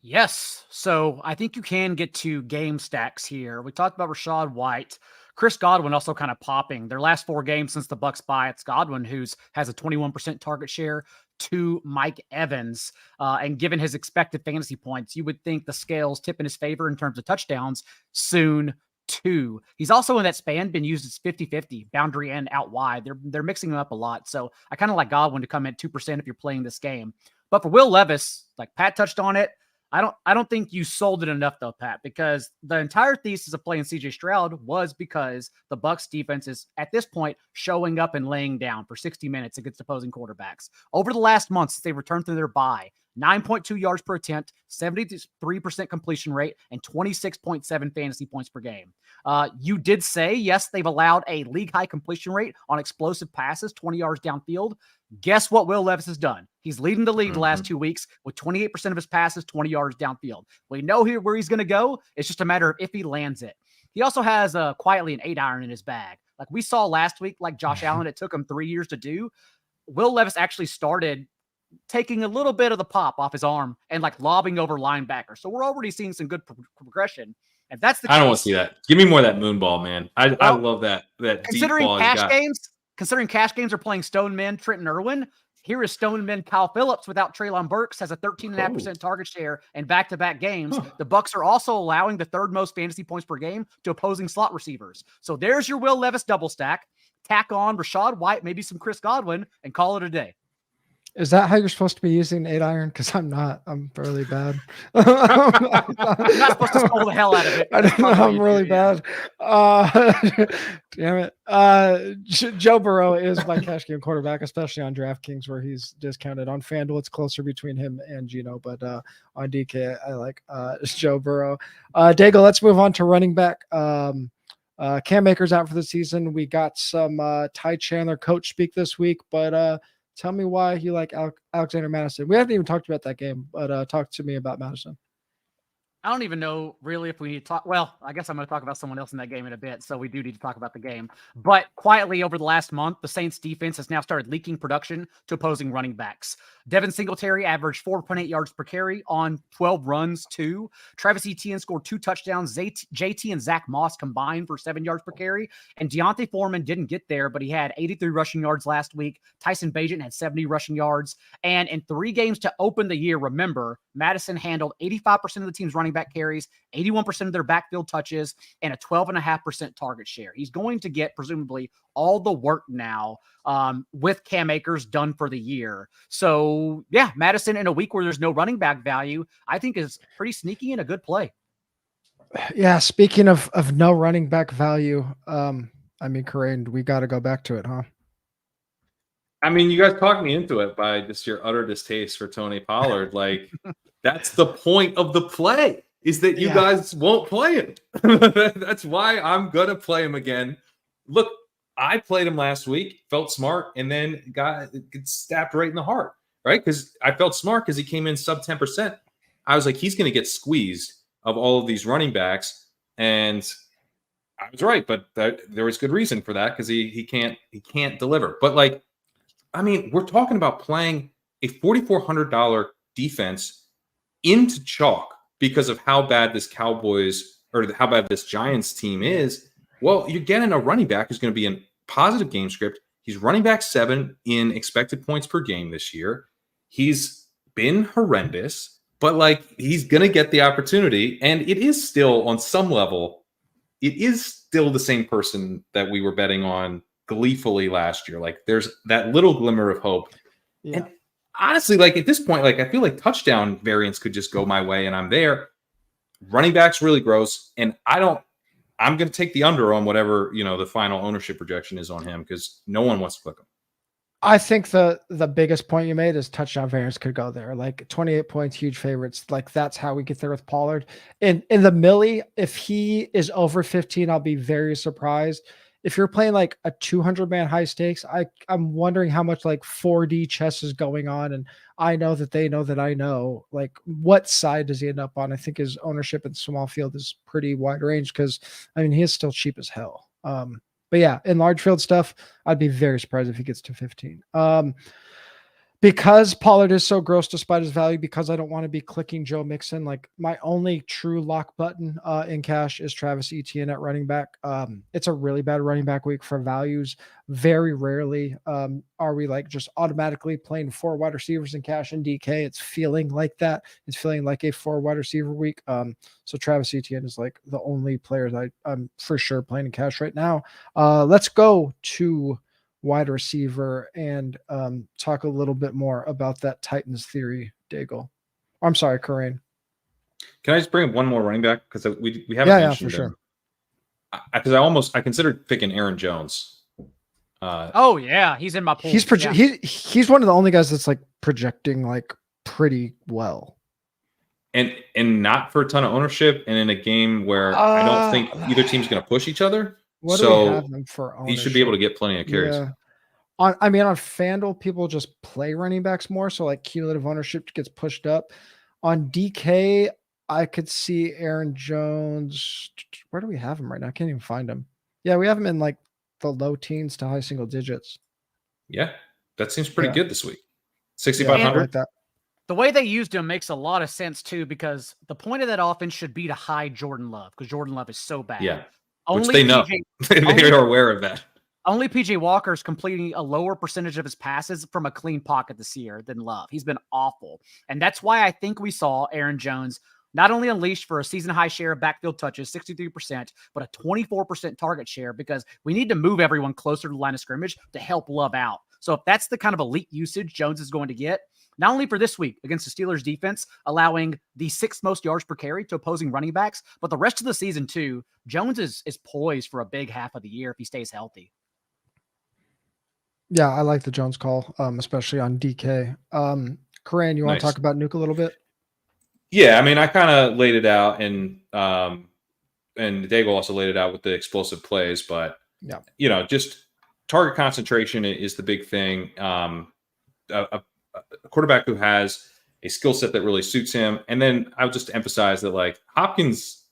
[SPEAKER 3] Yes. So I think you can get to game stacks here. We talked about Rachaad White. Chris Godwin also kind of popping. Their last 4 games since the Bucs bye, it's Godwin has a 21% target share to Mike Evans. And given his expected fantasy points, you would think the scales tip in his favor in terms of touchdowns soon too. He's also in that span been used as 50-50, boundary and out wide. They're mixing him up a lot. So I kind of like Godwin to come in 2% if you're playing this game. But for Will Levis, like Pat touched on it, I don't think you sold it enough though, Pat, because the entire thesis of playing CJ Stroud was because the Bucs defense is at this point showing up and laying down for 60 minutes against opposing quarterbacks. Over the last month since they returned from their bye, 9.2 yards per attempt, 73% completion rate, and 26.7 fantasy points per game. You did say, yes, they've allowed a league-high completion rate on explosive passes, 20 yards downfield. Guess what Will Levis has done? He's leading the league the last 2 weeks with 28% of his passes, 20 yards downfield. We know here where he's going to go. It's just a matter of if he lands it. He also has quietly an 8-iron in his bag. Like we saw last week, like Josh Allen, it took him 3 years to do. Will Levis actually started taking a little bit of the pop off his arm and like lobbing over linebackers. So we're already seeing some good progression. And that's the case.
[SPEAKER 2] I don't want to see that. Give me more of that moon ball, man. I love that
[SPEAKER 3] Considering
[SPEAKER 2] deep ball
[SPEAKER 3] considering cash games are playing Stoneman, Trenton Irwin, here is Stoneman Kyle Phillips without Treylon Burks, has a 13.5% target share in back-to-back games. The Bucs are also allowing the 3rd most fantasy points per game to opposing slot receivers. So there's your Will Levis double stack. Tack on Rachaad White, maybe some Chris Godwin, and call it a day.
[SPEAKER 1] Is that how you're supposed to be using 8-iron? Because I'm not. I'm really bad.
[SPEAKER 3] You're not supposed to scold the hell out of it.
[SPEAKER 1] I don't know. I'm really bad. Damn it. Joe Burrow is my cash game quarterback, especially on DraftKings where he's discounted. On FanDuel, it's closer between him and Geno, but on DK, I like Joe Burrow. Daigle, let's move on to running back. Cam Akers out for the season. We got some Ty Chandler coach speak this week, but tell me why you like Alexander Mattison. We haven't even talked about that game, but talk to me about Mattison.
[SPEAKER 3] I don't even know really if we need to talk. Well, I guess I'm going to talk about someone else in that game in a bit. So we do need to talk about the game. But quietly over the last month, the Saints defense has now started leaking production to opposing running backs. Devin Singletary averaged 4.8 yards per carry on 12 runs too. Travis Etienne scored 2 touchdowns. JT and Zach Moss combined for 7 yards per carry. And Deontay Foreman didn't get there, but he had 83 rushing yards last week. Tyson Bagent had 70 rushing yards. And in 3 games to open the year, remember, Mattison handled 85% of the team's running back carries, 81% of their backfield touches, and a 12.5% target share. He's going to get presumably all the work now with Cam Akers done for the year. So yeah, Mattison in a week where there's no running back value, I think is pretty sneaky and a good play.
[SPEAKER 1] Yeah. Speaking of no running back value, Corinne, we got to go back to it, huh?
[SPEAKER 2] I mean, you guys talked me into it by just your utter distaste for Tony Pollard. Like, that's the point of the play, is that you guys won't play him. That's why I'm going to play him again. Look, I played him last week, felt smart, and then got stabbed right in the heart, right? Because I felt smart because he came in sub 10%. I was like, he's going to get squeezed of all of these running backs. And I was right, but there was good reason for that because he can't deliver. But like, I mean, we're talking about playing a $4,400 defense into chalk because of how bad this Cowboys or how bad this Giants team is. Well, you're getting a running back who's going to be in positive game script. He's running back 7 in expected points per game this year. He's been horrendous, but like he's going to get the opportunity. And it is still on some level, it is still the same person that we were betting on gleefully last year. Like there's that little glimmer of hope. Yeah. And honestly, like at this point, like I feel like touchdown variance could just go my way and I'm there. Running back's really gross. And I'm going to take the under on whatever, the final ownership projection is on him because no one wants to click him.
[SPEAKER 1] I think the biggest point you made is touchdown variance could go there. Like 28 points, huge favorites. Like that's how we get there with Pollard. In the Millie, if he is over 15, I'll be very surprised. If you're playing like a 200-man high stakes, I'm wondering how much like 4D chess is going on. And I know that they know that I know. Like, what side does he end up on? I think his ownership in small field is pretty wide range because, I mean, he is still cheap as hell. But yeah, in large field stuff, I'd be very surprised if he gets to 15. Because Pollard is so gross despite his value, because I don't want to be clicking Joe Mixon, like my only true lock button in cash is Travis Etienne at running back. It's a really bad running back week for values. Very rarely are we like just automatically playing 4 wide receivers in cash and DK. It's feeling like that. It's feeling like a 4 wide receiver week. So Travis Etienne is like the only players I'm for sure playing in cash right now. Let's go to wide receiver and talk a little bit more about that Titans theory, Daigle. I'm sorry, Corinne.
[SPEAKER 2] Can I just bring up one more running back? Because we haven't mentioned
[SPEAKER 1] for
[SPEAKER 2] him. Because I considered picking Aaron Jones.
[SPEAKER 3] Oh yeah, he's in my pool.
[SPEAKER 1] He's one of the only guys that's like projecting like pretty well.
[SPEAKER 2] And not for a ton of ownership, and in a game where I don't think either team's going to push each other.
[SPEAKER 1] What do we have him for ownership?
[SPEAKER 2] He should be able to get plenty of carries.
[SPEAKER 1] Yeah. On FanDuel, people just play running backs more, so like cumulative ownership gets pushed up. On DK, I could see Aaron Jones. Where do we have him right now? I can't even find him. Yeah, we have him in like the low teens to high single digits.
[SPEAKER 2] Yeah, that seems pretty good this week. 6,500.
[SPEAKER 1] Like that.
[SPEAKER 3] The way they used him makes a lot of sense too, because the point of that offense should be to hide Jordan Love, because Jordan Love is so bad.
[SPEAKER 2] Yeah. Which they know. They are aware of that.
[SPEAKER 3] Only PJ Walker is completing a lower percentage of his passes from a clean pocket this year than Love. He's been awful. And that's why I think we saw Aaron Jones not only unleashed for a season-high share of backfield touches, 63%, but a 24% target share, because we need to move everyone closer to the line of scrimmage to help Love out. So if that's the kind of elite usage Jones is going to get, not only for this week against the Steelers defense, allowing the 6th most yards per carry to opposing running backs, but the rest of the season too, Jones is poised for a big half of the year if he stays healthy.
[SPEAKER 1] Yeah, I like the Jones call, especially on DK. Corinne, you want to talk about Nuke a little bit?
[SPEAKER 2] Yeah, I mean, I kind of laid it out, and Daigle also laid it out with the explosive plays, but just target concentration is the big thing. A quarterback who has a skill set that really suits him. And then I'll just emphasize that like Hopkins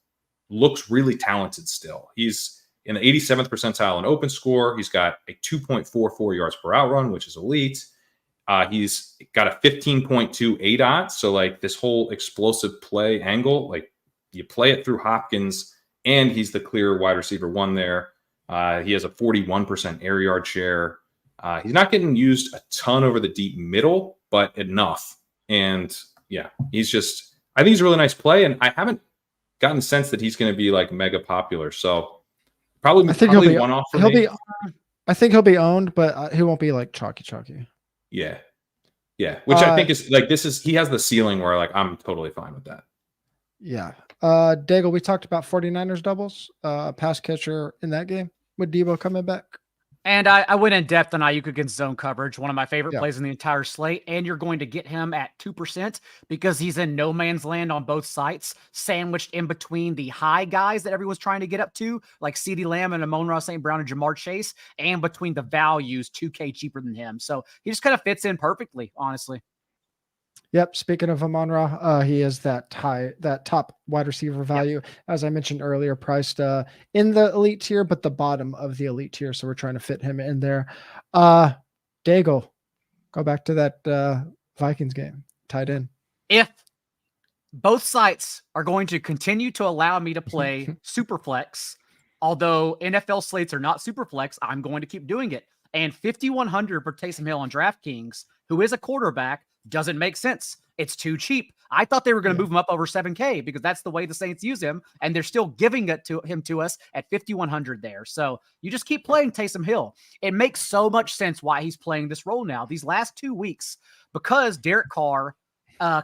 [SPEAKER 2] looks really talented still. He's in the 87th percentile in open score. He's got a 2.44 yards per out run, which is elite. He's got a 15.2 ADOT. So like this whole explosive play angle, like you play it through Hopkins, and he's the clear wide receiver 1 there. He has a 41% air yard share. He's not getting used a ton over the deep middle, but enough. And yeah, I think he's a really nice play. And I haven't gotten the sense that he's going to be like mega popular. So probably one off for me.
[SPEAKER 1] I think he'll be owned, but he won't be like chalky.
[SPEAKER 2] Yeah. Yeah. Which I think is like, he has the ceiling where like, I'm totally fine with that.
[SPEAKER 1] Yeah. Daigle, we talked about 49ers doubles, pass catcher in that game with Debo coming back.
[SPEAKER 3] And I went in depth on Aiyuk against zone coverage, one of my favorite plays in the entire slate. And you're going to get him at 2% because he's in no man's land on both sides, sandwiched in between the high guys that everyone's trying to get up to, like CeeDee Lamb and Amon Ra St. Brown and Jamar Chase, and between the values 2K cheaper than him. So he just kind of fits in perfectly, honestly.
[SPEAKER 1] Yep. Speaking of Amon Ra, he is that top wide receiver value, as I mentioned earlier, priced in the elite tier, but the bottom of the elite tier. So we're trying to fit him in there. Daigle, go back to that Vikings game, tied in.
[SPEAKER 3] If both sites are going to continue to allow me to play Superflex, although NFL slates are not Superflex, I'm going to keep doing it. And 5,100 for Taysom Hill on DraftKings, who is a quarterback, doesn't make sense. It's too cheap. I thought they were going to move him up over 7K because that's the way the Saints use him, and they're still giving it to us at 5,100 there. So you just keep playing Taysom Hill. It makes so much sense why he's playing this role now. These last 2 weeks, because Derek Carr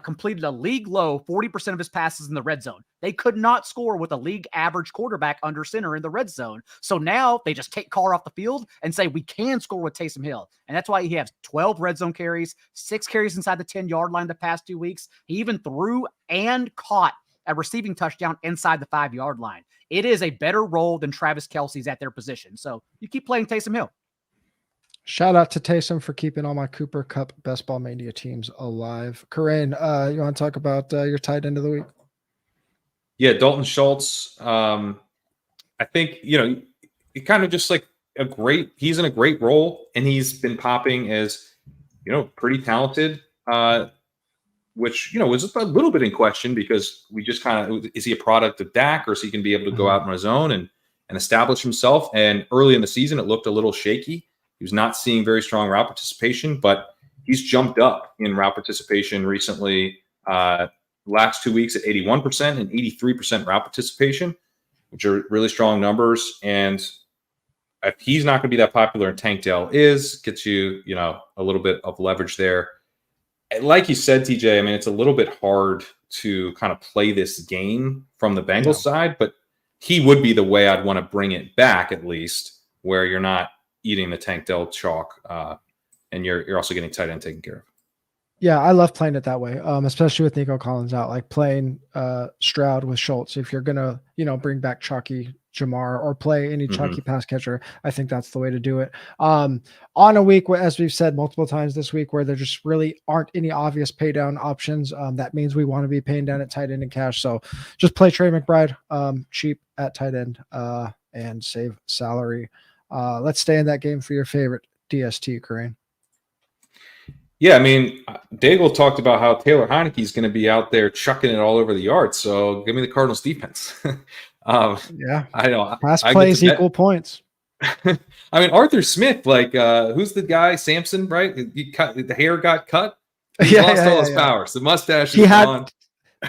[SPEAKER 3] completed a league low 40% of his passes in the red zone. They could not score with a league average quarterback under center in the red zone. So now they just take Carr off the field and say, we can score with Taysom Hill. And that's why he has 12 red zone carries, 6 carries inside the 10-yard line the past 2 weeks. He even threw and caught a receiving touchdown inside the 5-yard line. It is a better role than Travis Kelce's at their position. So you keep playing Taysom Hill.
[SPEAKER 1] Shout out to Taysom for keeping all my Cooper Cup Best Ball Mania teams alive. Corinne, you want to talk about your tight end of the week?
[SPEAKER 2] Yeah, Dalton Schultz. I think, he kind of just like he's in a great role, and he's been popping as, pretty talented, which, was just a little bit in question because we just is he a product of Dak, or is he going to be able to go out on his own and establish himself? And early in the season, it looked a little shaky. He was not seeing very strong route participation, but he's jumped up in route participation recently. Last 2 weeks at 81% and 83% route participation, which are really strong numbers. And if he's not going to be that popular and Tank Dell gets you, a little bit of leverage there. Like you said, TJ, I mean, it's a little bit hard to kind of play this game from the Bengals side, but he would be the way I'd want to bring it back, at least, where you're not eating the Tank Dell chalk, and you're also getting tight end taken care of.
[SPEAKER 1] Yeah, I love playing it that way, especially with Nico Collins out, like playing Stroud with Schultz. If you're going to, bring back chalky Jamar or play any chalky pass catcher, I think that's the way to do it. On a week where, as we've said multiple times this week, where there just really aren't any obvious pay down options, that means we want to be paying down at tight end and cash. So just play Trey McBride, cheap at tight end, and save salary. Let's stay in that game for your favorite DST, Corinne.
[SPEAKER 2] Yeah, I mean, Daigle talked about how Taylor Heinicke is going to be out there chucking it all over the yard. So give me the Cardinals defense.
[SPEAKER 1] Yeah,
[SPEAKER 2] I know.
[SPEAKER 1] Pass plays equal points.
[SPEAKER 2] I mean, Arthur Smith, like, who's the guy? Samson, right? The hair got cut. He lost all his powers. The mustache is gone.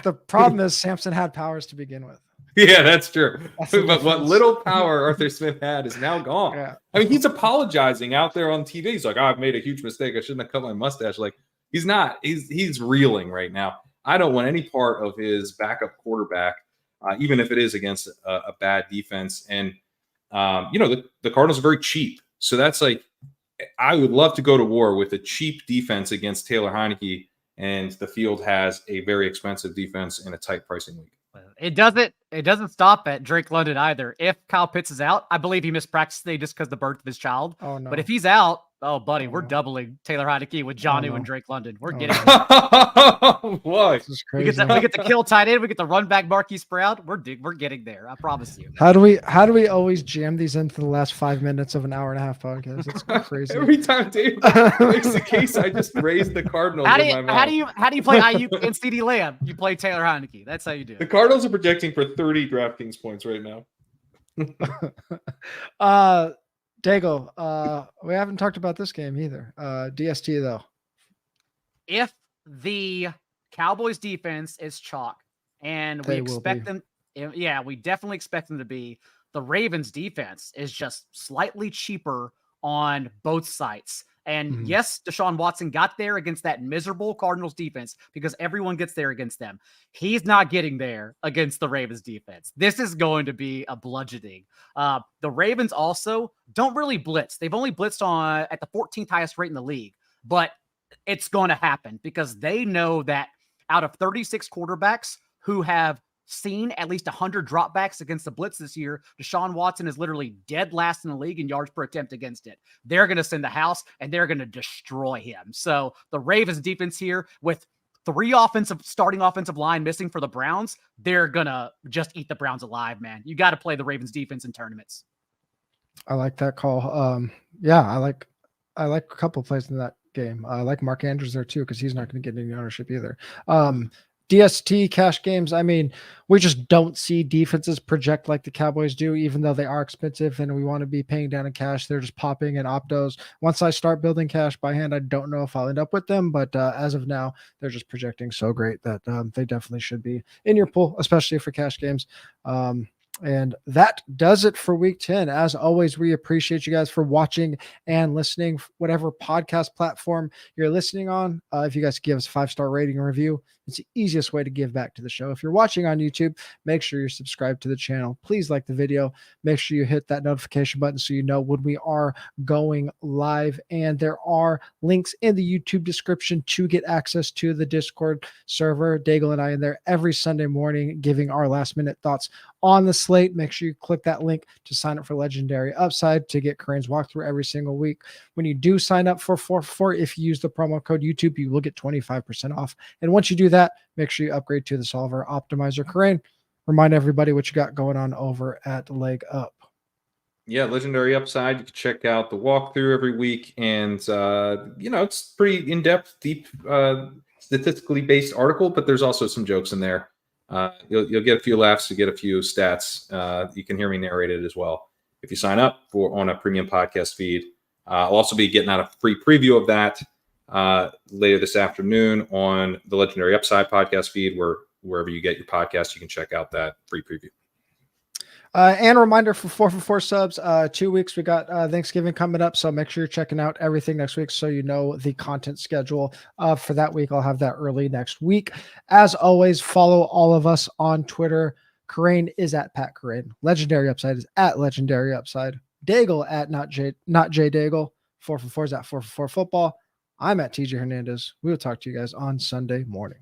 [SPEAKER 1] The problem is Samson had powers to begin with.
[SPEAKER 2] Yeah, that's true. But what little power Arthur Smith had is now gone. Yeah. I mean, he's apologizing out there on TV. He's like, I've made a huge mistake. I shouldn't have cut my mustache. Like, he's not. He's reeling right now. I don't want any part of his backup quarterback, even if it is against a bad defense. And, the Cardinals are very cheap. So that's like, I would love to go to war with a cheap defense against Taylor Heinicke, and the field has a very expensive defense in a tight pricing league.
[SPEAKER 3] It doesn't stop at Drake London either. If Kyle Pitts is out, I believe he missed practice today just because of the birth of his child. Oh, no. But if he's out, we're doubling Taylor Heinicke with Jonnu and Drake London. We're getting there.
[SPEAKER 2] What?
[SPEAKER 3] We get to kill tight end. We get to run back Marquise Brown. We're getting there. I promise you.
[SPEAKER 1] How do we always jam these into the last 5 minutes of an hour and a half podcast? It's crazy.
[SPEAKER 2] Every time Dave makes the case, I just raise the Cardinals in my mouth.
[SPEAKER 3] How do you play Aiyuk and CeeDee Lamb? You play Taylor Heinicke. That's how you do it.
[SPEAKER 2] The Cardinals are projecting for 30 DraftKings points right now.
[SPEAKER 1] Daigle, we haven't talked about this game either. DST though.
[SPEAKER 3] If the Cowboys defense is chalk, and we expect them, we definitely expect them to be. The Ravens defense is just slightly cheaper on both sides. And yes, Deshaun Watson got there against that miserable Cardinals defense because everyone gets there against them. He's not getting there against the Ravens defense. This is going to be a bludgeoning. The Ravens also don't really blitz. They've only blitzed at the 14th highest rate in the league, but it's going to happen because they know that out of 36 quarterbacks who have seen at least 100 dropbacks against the blitz this year, Deshaun Watson is literally dead last in the league in yards per attempt against it. They're going to send the house and they're going to destroy him. So the Ravens defense here with 3 starting offensive line missing for the Browns, they're going to just eat the Browns alive, man. You got to play the Ravens defense in tournaments. I
[SPEAKER 1] like that call. Yeah, I like a couple of plays in that game. I like Mark Andrews there too, because he's not going to get any ownership either. DST cash games. I mean, we just don't see defenses project like the Cowboys do, even though they are expensive and we want to be paying down in cash. They're just popping in optos. Once I start building cash by hand, I don't know if I'll end up with them, but as of now, they're just projecting so great that they definitely should be in your pool, especially for cash games. And that does it for week 10. As always, we appreciate you guys for watching and listening, whatever podcast platform you're listening on. If you guys give us a 5-star rating and review, it's the easiest way to give back to the show. If you're watching on YouTube, make sure you're subscribed to the channel. Please like the video. Make sure you hit that notification button so you know when we are going live. And there are links in the YouTube description to get access to the Discord server. Daigle and I in there every Sunday morning giving our last minute thoughts on the slate. Make sure you click that link to sign up for Legendary Upside to get Kareem's walkthrough every single week. When you do sign up for 4 if you use the promo code YouTube, you will get 25% off. And once you do that, make sure you upgrade to the Solver Optimizer. Kareem, remind everybody what you got going on over at Leg Up.
[SPEAKER 2] Yeah, Legendary Upside. You can check out the walkthrough every week. And, it's pretty in-depth, deep, statistically based article, but there's also some jokes in there. You'll get a few laughs, you get a few stats. You can hear me narrate it as well if you sign up on a premium podcast feed. I'll also be getting out a free preview of that later this afternoon on the Legendary Upside podcast feed, wherever you get your podcast, you can check out that free preview.
[SPEAKER 1] And a reminder for 4 for 4 subs, 2 weeks, we got Thanksgiving coming up. So make sure you're checking out everything next week so you know the content schedule for that week. I'll have that early next week. As always, follow all of us on Twitter. Kareem is at Pat Kareem. Legendary Upside is at Legendary Upside. Daigle at not J Daigle. 4 for 4 is at 4 for 4 Football. I'm at TJ Hernandez. We will talk to you guys on Sunday morning.